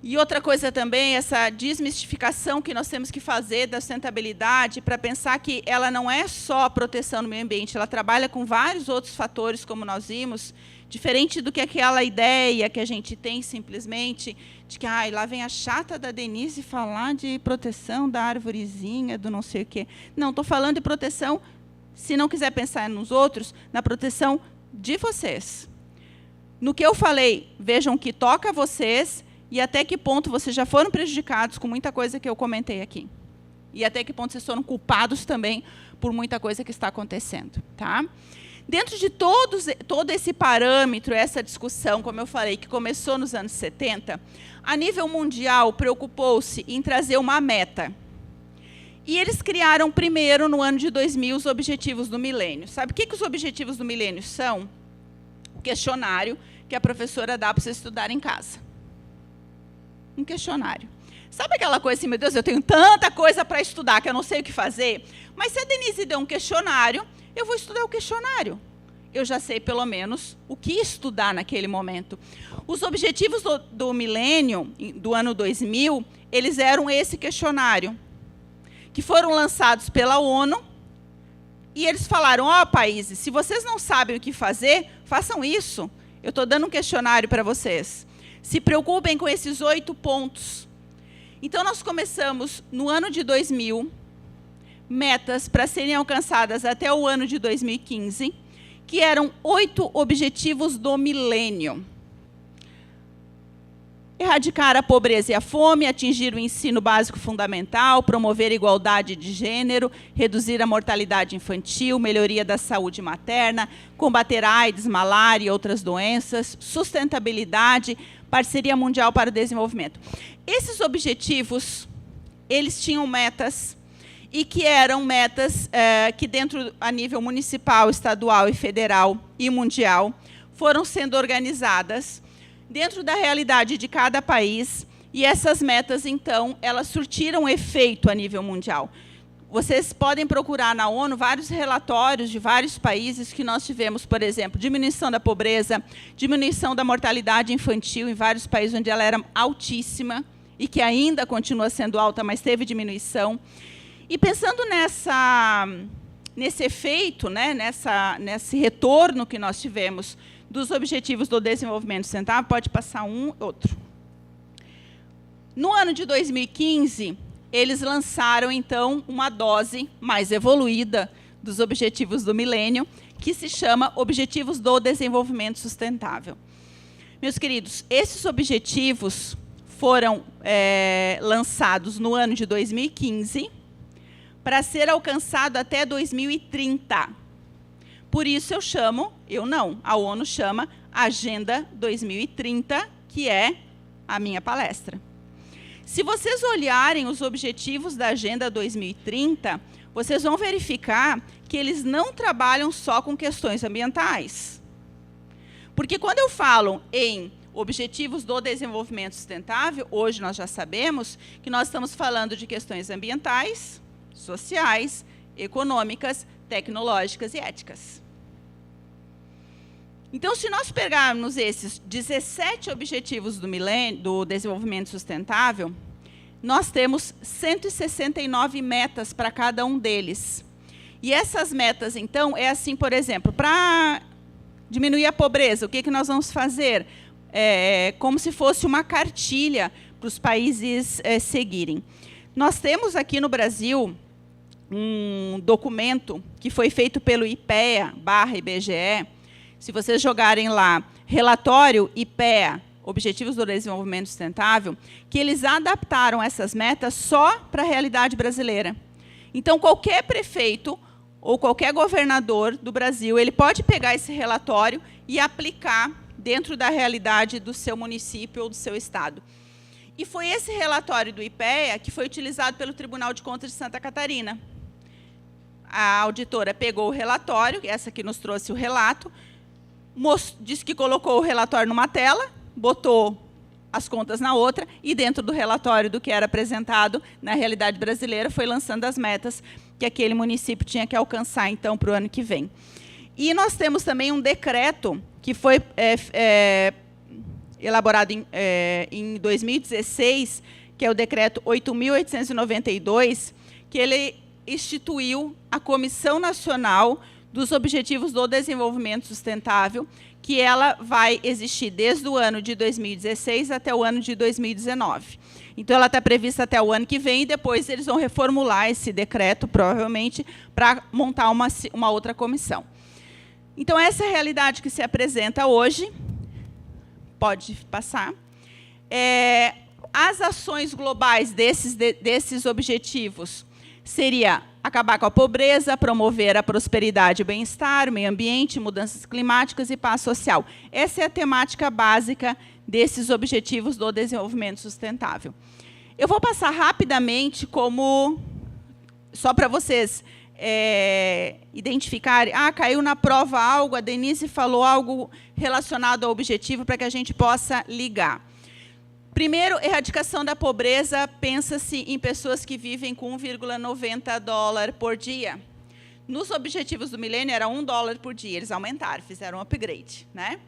B: E outra coisa também, essa desmistificação que nós temos que fazer da sustentabilidade, para pensar que ela não é só a proteção do meio ambiente, ela trabalha com vários outros fatores, como nós vimos, diferente do que aquela ideia que a gente tem simplesmente, de que lá vem a chata da Denise falar de proteção da arvorezinha, do não sei o quê. Não, estou falando de proteção, se não quiser pensar nos outros, na proteção de vocês. No que eu falei, vejam que toca a vocês e até que ponto vocês já foram prejudicados com muita coisa que eu comentei aqui. E até que ponto vocês foram culpados também por muita coisa que está acontecendo. Tá? Dentro de todo esse parâmetro, essa discussão, como eu falei, que começou nos anos 70, a nível mundial preocupou-se em trazer uma meta. E eles criaram primeiro, no ano de 2000, os Objetivos do Milênio. Sabe o que os Objetivos do Milênio são? O questionário que a professora dá para vocês estudarem em casa. Um questionário. Sabe aquela coisa assim, meu Deus, eu tenho tanta coisa para estudar que eu não sei o que fazer? Mas se a Denise der um questionário, eu vou estudar o questionário. Eu já sei, pelo menos, o que estudar naquele momento. Os Objetivos do Milênio, do ano 2000, eles eram esse questionário, que foram lançados pela ONU, e eles falaram, países, se vocês não sabem o que fazer, façam isso. Eu estou dando um questionário para vocês. Se preocupem com esses 8 pontos. Então, nós começamos, no ano de 2000, metas para serem alcançadas até o ano de 2015, que eram 8 objetivos do milênio. erradicar a pobreza e a fome, atingir o ensino básico fundamental, promover a igualdade de gênero, reduzir a mortalidade infantil, melhoria da saúde materna, combater a AIDS, malária e outras doenças, sustentabilidade, parceria mundial para o desenvolvimento. Esses objetivos, eles tinham metas, e que eram metas que, dentro a nível municipal, estadual e federal e mundial, foram sendo organizadas dentro da realidade de cada país, e essas metas, então, elas surtiram efeito a nível mundial. Vocês podem procurar na ONU vários relatórios de vários países que nós tivemos, por exemplo, diminuição da pobreza, diminuição da mortalidade infantil em vários países onde ela era altíssima, e que ainda continua sendo alta, mas teve diminuição. E pensando nesse efeito, né, nesse retorno que nós tivemos dos Objetivos do Desenvolvimento Sustentável, pode passar outro. No ano de 2015, eles lançaram, então, uma dose mais evoluída dos Objetivos do Milênio, que se chama Objetivos do Desenvolvimento Sustentável. Meus queridos, esses objetivos foram lançados no ano de 2015, para ser alcançado até 2030. Por isso a ONU chama Agenda 2030, que é a minha palestra. Se vocês olharem os objetivos da Agenda 2030, vocês vão verificar que eles não trabalham só com questões ambientais. Porque quando eu falo em Objetivos do Desenvolvimento Sustentável, hoje nós já sabemos que nós estamos falando de questões ambientais, sociais, econômicas, tecnológicas e éticas. Então, se nós pegarmos esses 17 objetivos do desenvolvimento sustentável, nós temos 169 metas para cada um deles. E essas metas, então, é assim, por exemplo, para diminuir a pobreza, o que nós vamos fazer? Como se fosse uma cartilha para os países seguirem. Nós temos aqui no Brasil um documento que foi feito pelo IPEA/IBGE. Se vocês jogarem lá, relatório IPEA, Objetivos do Desenvolvimento Sustentável, que eles adaptaram essas metas só para a realidade brasileira. Então, qualquer prefeito ou qualquer governador do Brasil, ele pode pegar esse relatório e aplicar dentro da realidade do seu município ou do seu estado. E foi esse relatório do IPEA que foi utilizado pelo Tribunal de Contas de Santa Catarina. A auditora pegou o relatório, essa que nos trouxe o relato, disse que colocou o relatório numa tela, botou as contas na outra, e dentro do relatório do que era apresentado na realidade brasileira, foi lançando as metas que aquele município tinha que alcançar, então, para o ano que vem. E nós temos também um decreto que foi elaborado em 2016, que é o decreto 8.892, que ele instituiu a Comissão Nacional dos Objetivos do Desenvolvimento Sustentável, que ela vai existir desde o ano de 2016 até o ano de 2019. Então, ela está prevista até o ano que vem, e depois eles vão reformular esse decreto, provavelmente, para montar uma outra comissão. Então, essa é a realidade que se apresenta hoje. Pode passar. As ações globais desses objetivos seria acabar com a pobreza, promover a prosperidade e o bem-estar, o meio ambiente, mudanças climáticas e paz social. Essa é a temática básica desses objetivos do desenvolvimento sustentável. Eu vou passar rapidamente só para vocês identificarem, caiu na prova algo, a Denise falou algo relacionado ao objetivo para que a gente possa ligar. Primeiro, erradicação da pobreza, pensa-se em pessoas que vivem com $1,90 por dia. Nos objetivos do milênio era $1 por dia, eles aumentaram, fizeram um upgrade, né?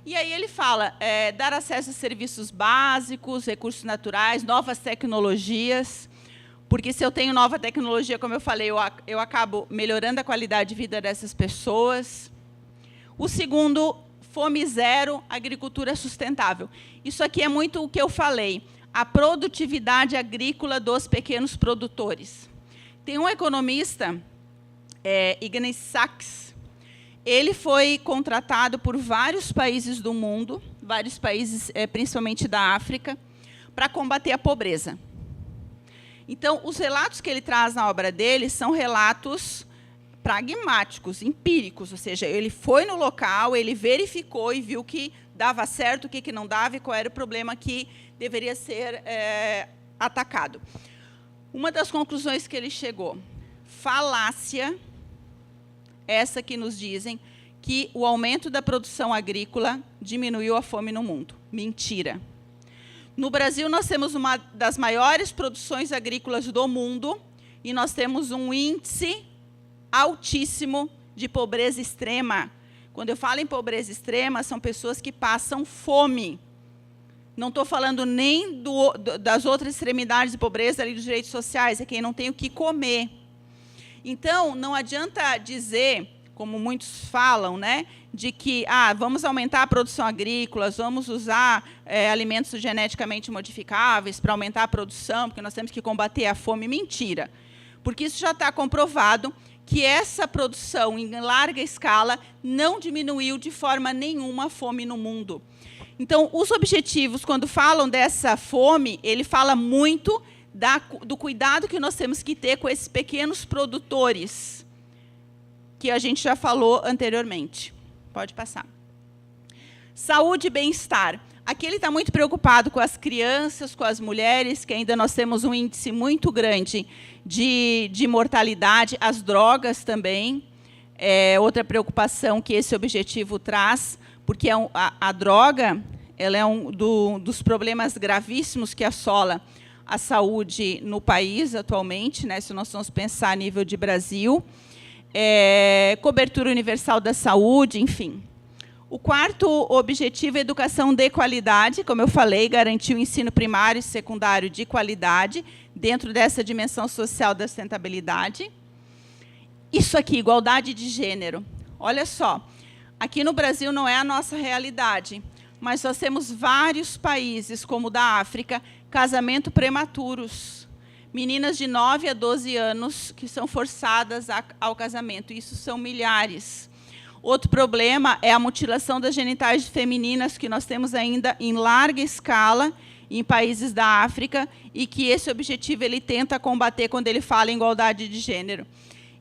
B: E aí ele fala, dar acesso a serviços básicos, recursos naturais, novas tecnologias, porque se eu tenho nova tecnologia, como eu falei, eu acabo melhorando a qualidade de vida dessas pessoas. O segundo, fome zero, agricultura sustentável. Isso aqui é muito o que eu falei, a produtividade agrícola dos pequenos produtores. Tem um economista, Ignaz Sachs, ele foi contratado por vários países do mundo, vários países, principalmente da África, para combater a pobreza. Então, os relatos que ele traz na obra dele são relatos pragmáticos, empíricos, ou seja, ele foi no local, ele verificou e viu que dava certo, o que não dava e qual era o problema que deveria ser atacado. Uma das conclusões que ele chegou, falácia, essa que nos dizem que o aumento da produção agrícola diminuiu a fome no mundo. Mentira. No Brasil, nós temos uma das maiores produções agrícolas do mundo e nós temos um índice altíssimo de pobreza extrema. Quando eu falo em pobreza extrema, são pessoas que passam fome. Não estou falando nem das outras extremidades de pobreza ali dos direitos sociais, é quem não tem o que comer. Então, não adianta dizer, como muitos falam, né, de que vamos aumentar a produção agrícola, vamos usar alimentos geneticamente modificáveis para aumentar a produção, porque nós temos que combater a fome. Mentira. Porque isso já está comprovado que essa produção em larga escala não diminuiu de forma nenhuma a fome no mundo. Então, os objetivos, quando falam dessa fome, ele fala muito do cuidado que nós temos que ter com esses pequenos produtores, que a gente já falou anteriormente. Pode passar. Saúde e bem-estar. Aqui ele está muito preocupado com as crianças, com as mulheres, que ainda nós temos um índice muito grande de mortalidade, as drogas também. Outra preocupação que esse objetivo traz, porque a droga ela é dos problemas gravíssimos que assola a saúde no país atualmente, né, se nós vamos pensar a nível de Brasil. Cobertura universal da saúde, enfim. O quarto objetivo é educação de qualidade, como eu falei, garantir o ensino primário e secundário de qualidade, dentro dessa dimensão social da sustentabilidade. Isso aqui, igualdade de gênero. Olha só, aqui no Brasil não é a nossa realidade, mas nós temos vários países, como o da África, casamento prematuros. Meninas de 9 a 12 anos que são forçadas ao casamento. Isso são milhares. Outro problema é a mutilação das genitais femininas, que nós temos ainda em larga escala em países da África, e que esse objetivo ele tenta combater quando ele fala em igualdade de gênero.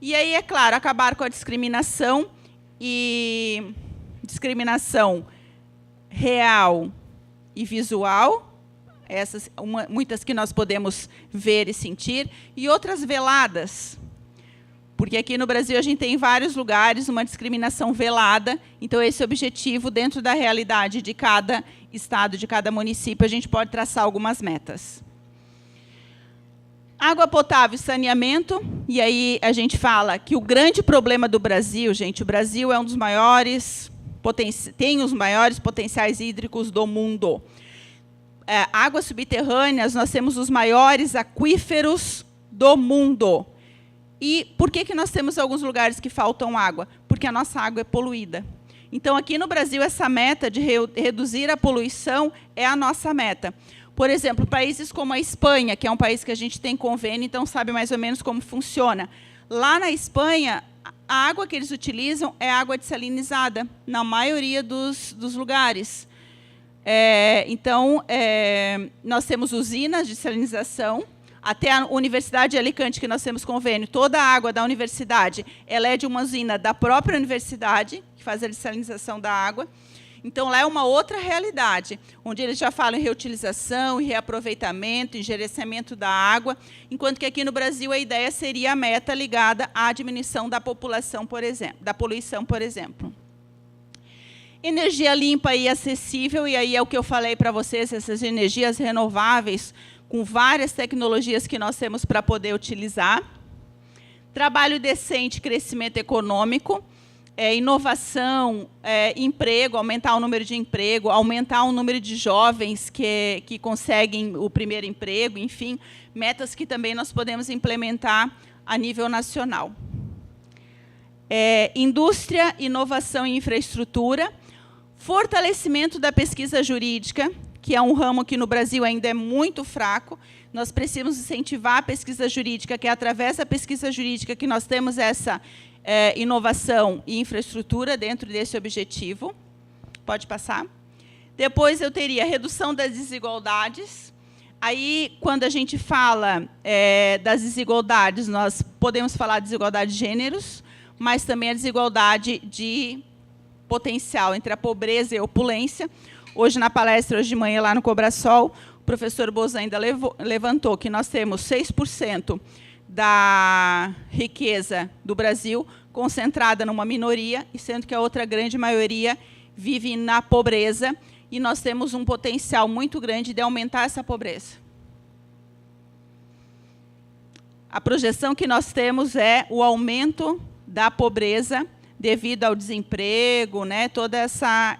B: E aí, é claro, acabar com a discriminação, e discriminação real e visual, muitas que nós podemos ver e sentir, e outras veladas. Porque aqui no Brasil a gente tem em vários lugares uma discriminação velada, então esse objetivo, dentro da realidade de cada estado, de cada município, a gente pode traçar algumas metas. Água potável e saneamento, e aí a gente fala que o grande problema do Brasil, gente, o Brasil é um dos maiores, tem os maiores potenciais hídricos do mundo. Águas subterrâneas, nós temos os maiores aquíferos do mundo. E por que nós temos alguns lugares que faltam água? Porque a nossa água é poluída. Então, aqui no Brasil, essa meta de reduzir a poluição é a nossa meta. Por exemplo, países como a Espanha, que é um país que a gente tem convênio, então sabe mais ou menos como funciona. Lá na Espanha, a água que eles utilizam é água dessalinizada, na maioria dos lugares. Nós temos usinas de salinização. Até a Universidade de Alicante, que nós temos convênio, toda a água da universidade ela é de uma usina da própria universidade, que faz a dessalinização da água. Então, lá é uma outra realidade, onde eles já falam em reutilização, em reaproveitamento, em gerenciamento da água, enquanto que aqui no Brasil a ideia seria a meta ligada à diminuição da população, por exemplo, da poluição, por exemplo. Energia limpa e acessível, e aí é o que eu falei para vocês, essas energias renováveis, com várias tecnologias que nós temos para poder utilizar. Trabalho decente, crescimento econômico, inovação, emprego, aumentar o número de emprego, aumentar o número de jovens que conseguem o primeiro emprego, enfim, metas que também nós podemos implementar a nível nacional. Indústria, inovação e infraestrutura, fortalecimento da pesquisa jurídica, que é um ramo que no Brasil ainda é muito fraco. Nós precisamos incentivar a pesquisa jurídica, que é através da pesquisa jurídica que nós temos essa inovação e infraestrutura dentro desse objetivo. Pode passar. Depois eu teria redução das desigualdades. Aí, quando a gente fala das desigualdades, nós podemos falar de desigualdade de gêneros, mas também a desigualdade de potencial entre a pobreza e a opulência. Hoje, na palestra, hoje de manhã, lá no Cobrasol, o professor Bozan ainda levantou que nós temos 6% da riqueza do Brasil concentrada numa minoria, e sendo que a outra grande maioria vive na pobreza, e nós temos um potencial muito grande de aumentar essa pobreza. A projeção que nós temos é o aumento da pobreza devido ao desemprego, né, toda essa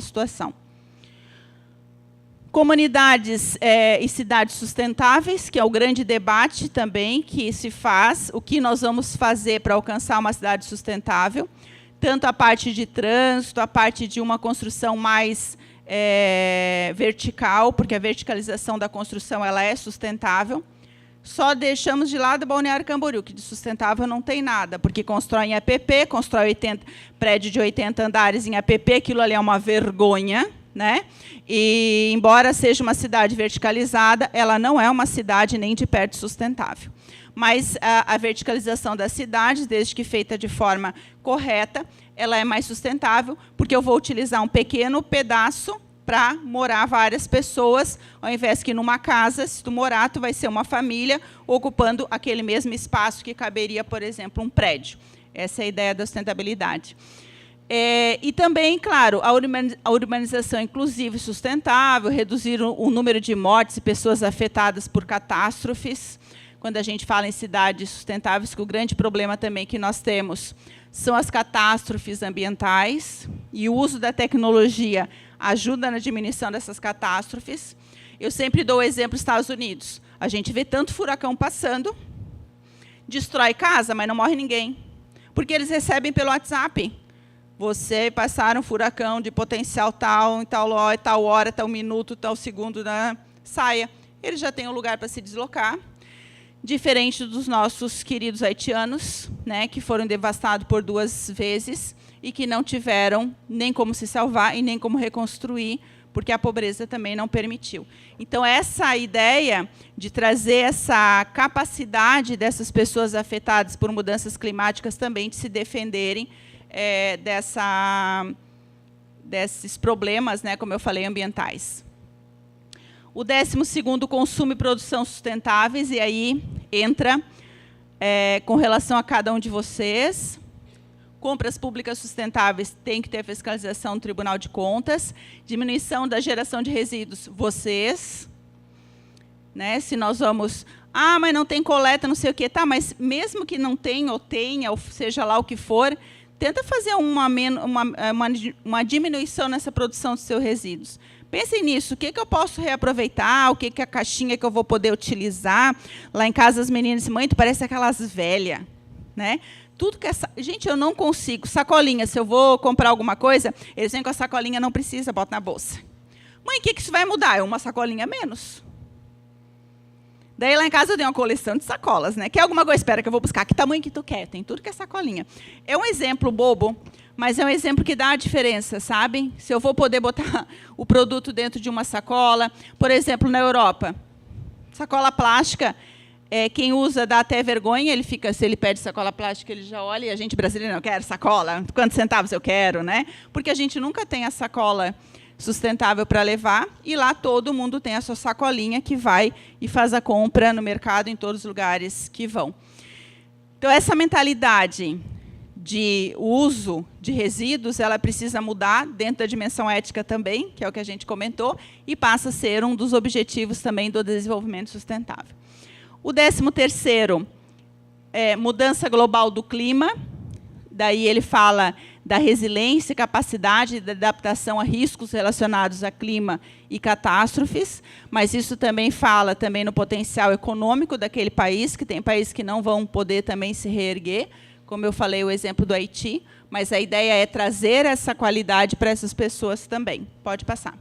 B: situação. Comunidades e cidades sustentáveis, que é o grande debate também que se faz, o que nós vamos fazer para alcançar uma cidade sustentável, tanto a parte de trânsito, a parte de uma construção mais vertical, porque a verticalização da construção ela é sustentável. Só deixamos de lado Balneário Camboriú, que de sustentável não tem nada, porque constrói em APP, constrói prédio de 80 andares em APP, aquilo ali é uma vergonha, né? E, embora seja uma cidade verticalizada, ela não é uma cidade nem de perto sustentável. Mas a verticalização das cidades, desde que feita de forma correta, ela é mais sustentável, porque eu vou utilizar um pequeno pedaço para morar várias pessoas, ao invés que numa casa, se tu morar, tu vai ser uma família ocupando aquele mesmo espaço que caberia, por exemplo, um prédio. Essa é a ideia da sustentabilidade. E também, claro, a urbanização inclusiva e sustentável, reduzir o número de mortes e pessoas afetadas por catástrofes. Quando a gente fala em cidades sustentáveis, que o grande problema também que nós temos são as catástrofes ambientais, e o uso da tecnologia ajuda na diminuição dessas catástrofes. Eu sempre dou o exemplo dos Estados Unidos. A gente vê tanto furacão passando, destrói casa, mas não morre ninguém, porque eles recebem pelo WhatsApp. Você passar um furacão de potencial tal, em tal hora, tal minuto, tal segundo, né? Saia. Eles já têm um lugar para se deslocar, diferente dos nossos queridos haitianos, né, que foram devastados por 2 vezes e que não tiveram nem como se salvar e nem como reconstruir, porque a pobreza também não permitiu. Então, essa ideia de trazer essa capacidade dessas pessoas afetadas por mudanças climáticas também de se defenderem desses problemas, né, como eu falei, ambientais. O 12º, consumo e produção sustentáveis, e aí entra com relação a cada um de vocês. Compras públicas sustentáveis tem que ter fiscalização do Tribunal de Contas. Diminuição da geração de resíduos, vocês. Né? Se nós vamos... Ah, mas não tem coleta, não sei o quê. Tá, mas mesmo que não tenha, ou tenha, ou seja lá o que for, tenta fazer uma diminuição nessa produção dos seus resíduos. Pensem nisso, o que eu posso reaproveitar, o que a caixinha que eu vou poder utilizar. Lá em casa, as meninas dizem, mãe, tu parece aquelas velhas. Né? Tudo que gente, eu não consigo. Sacolinha, se eu vou comprar alguma coisa, eles vêm com a sacolinha, não precisa, bota na bolsa. Mãe, o que isso vai mudar? É uma sacolinha a menos. Daí, lá em casa, eu tenho uma coleção de sacolas. Né? Quer alguma coisa? Espera que eu vou buscar. Que tamanho que tu quer? Tem tudo que é sacolinha. É um exemplo bobo, mas é um exemplo que dá a diferença, sabe? Se eu vou poder botar o produto dentro de uma sacola. Por exemplo, na Europa, sacola plástica, quem usa dá até vergonha, ele fica, se ele pede sacola plástica, ele já olha, e a gente brasileiro não quer sacola, quantos centavos eu quero, né? Porque a gente nunca tem a sacola sustentável para levar, e lá todo mundo tem a sua sacolinha que vai e faz a compra no mercado, em todos os lugares que vão. Então, essa mentalidade de uso de resíduos, ela precisa mudar dentro da dimensão ética também, que é o que a gente comentou, e passa a ser um dos objetivos também do desenvolvimento sustentável. O 13º, mudança global do clima. Daí ele fala da resiliência e capacidade de adaptação a riscos relacionados a clima e catástrofes, mas isso também fala também no potencial econômico daquele país, que tem países que não vão poder também se reerguer, como eu falei, o exemplo do Haiti, mas a ideia é trazer essa qualidade para essas pessoas também. Pode passar.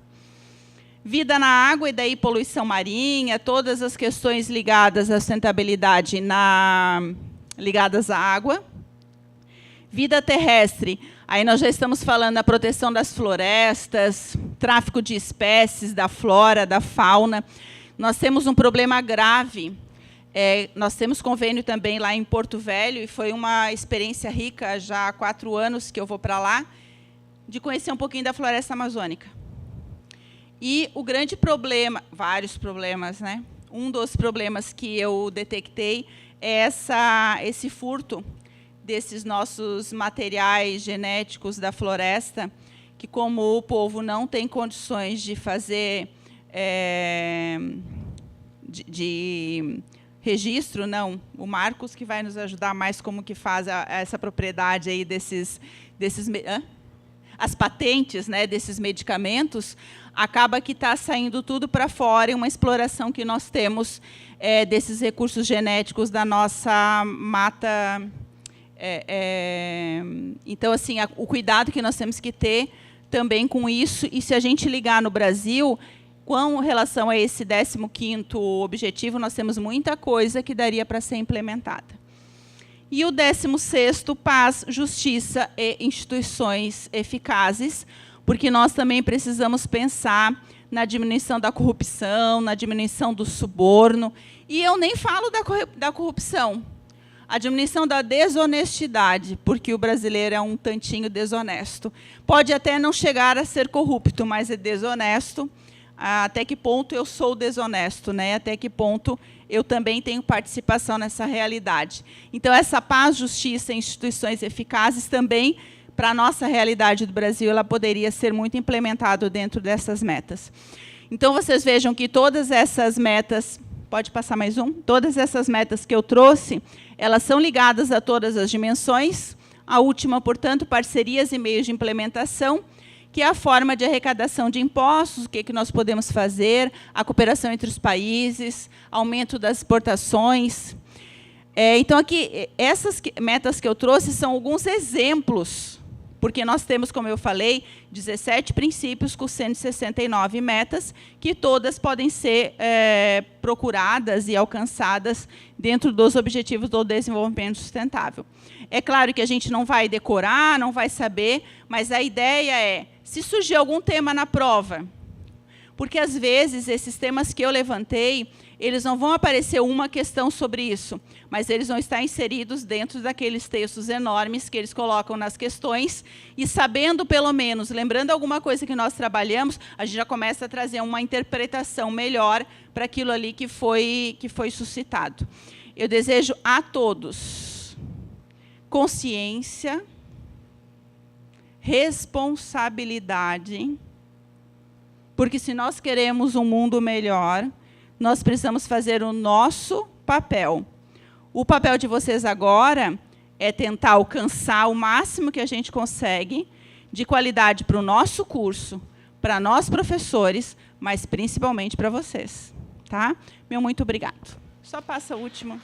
B: Vida na água, e daí poluição marinha, todas as questões ligadas à sustentabilidade ligadas à água. Vida terrestre, aí nós já estamos falando da proteção das florestas, tráfico de espécies, da flora, da fauna. Nós temos um problema grave. Nós temos convênio também lá em Porto Velho, e foi uma experiência rica, já há 4 anos que eu vou para lá, de conhecer um pouquinho da floresta amazônica. E o grande problema, vários problemas, né? Um dos problemas que eu detectei é esse furto desses nossos materiais genéticos da floresta, que, como o povo não tem condições de fazer de registro, não. O Marcos que vai nos ajudar mais como que faz essa propriedade aí as patentes, né, desses medicamentos, acaba que está saindo tudo para fora, e uma exploração que nós temos desses recursos genéticos da nossa mata. Então, assim, o cuidado que nós temos que ter também com isso, e se a gente ligar no Brasil, com relação a esse 15º objetivo, nós temos muita coisa que daria para ser implementada. E o 16º, paz, justiça e instituições eficazes, porque nós também precisamos pensar na diminuição da corrupção, na diminuição do suborno, e eu nem falo da corrupção, a diminuição da desonestidade, porque o brasileiro é um tantinho desonesto. Pode até não chegar a ser corrupto, mas é desonesto. Até que ponto eu sou desonesto, né? Até que ponto eu também tenho participação nessa realidade. Então, essa paz, justiça e instituições eficazes também, para a nossa realidade do Brasil, ela poderia ser muito implementada dentro dessas metas. Então, vocês vejam que todas essas metas, pode passar mais um? Todas essas metas que eu trouxe, elas são ligadas a todas as dimensões. A última, portanto, parcerias e meios de implementação, que é a forma de arrecadação de impostos, o que nós podemos fazer, a cooperação entre os países, aumento das exportações. Então, aqui, essas metas que eu trouxe são alguns exemplos, porque nós temos, como eu falei, 17 princípios com 169 metas, que todas podem ser procuradas e alcançadas dentro dos Objetivos do Desenvolvimento Sustentável. É claro que a gente não vai decorar, não vai saber, mas a ideia é, se surgir algum tema na prova, porque, às vezes, esses temas que eu levantei, eles não vão aparecer uma questão sobre isso, mas eles vão estar inseridos dentro daqueles textos enormes que eles colocam nas questões, e sabendo, pelo menos, lembrando alguma coisa que nós trabalhamos, a gente já começa a trazer uma interpretação melhor para aquilo ali que foi suscitado. Eu desejo a todos consciência, responsabilidade, porque, se nós queremos um mundo melhor, nós precisamos fazer o nosso papel. O papel de vocês agora é tentar alcançar o máximo que a gente consegue de qualidade para o nosso curso, para nós professores, mas principalmente para vocês. Tá? Meu muito obrigado. Só passa o último.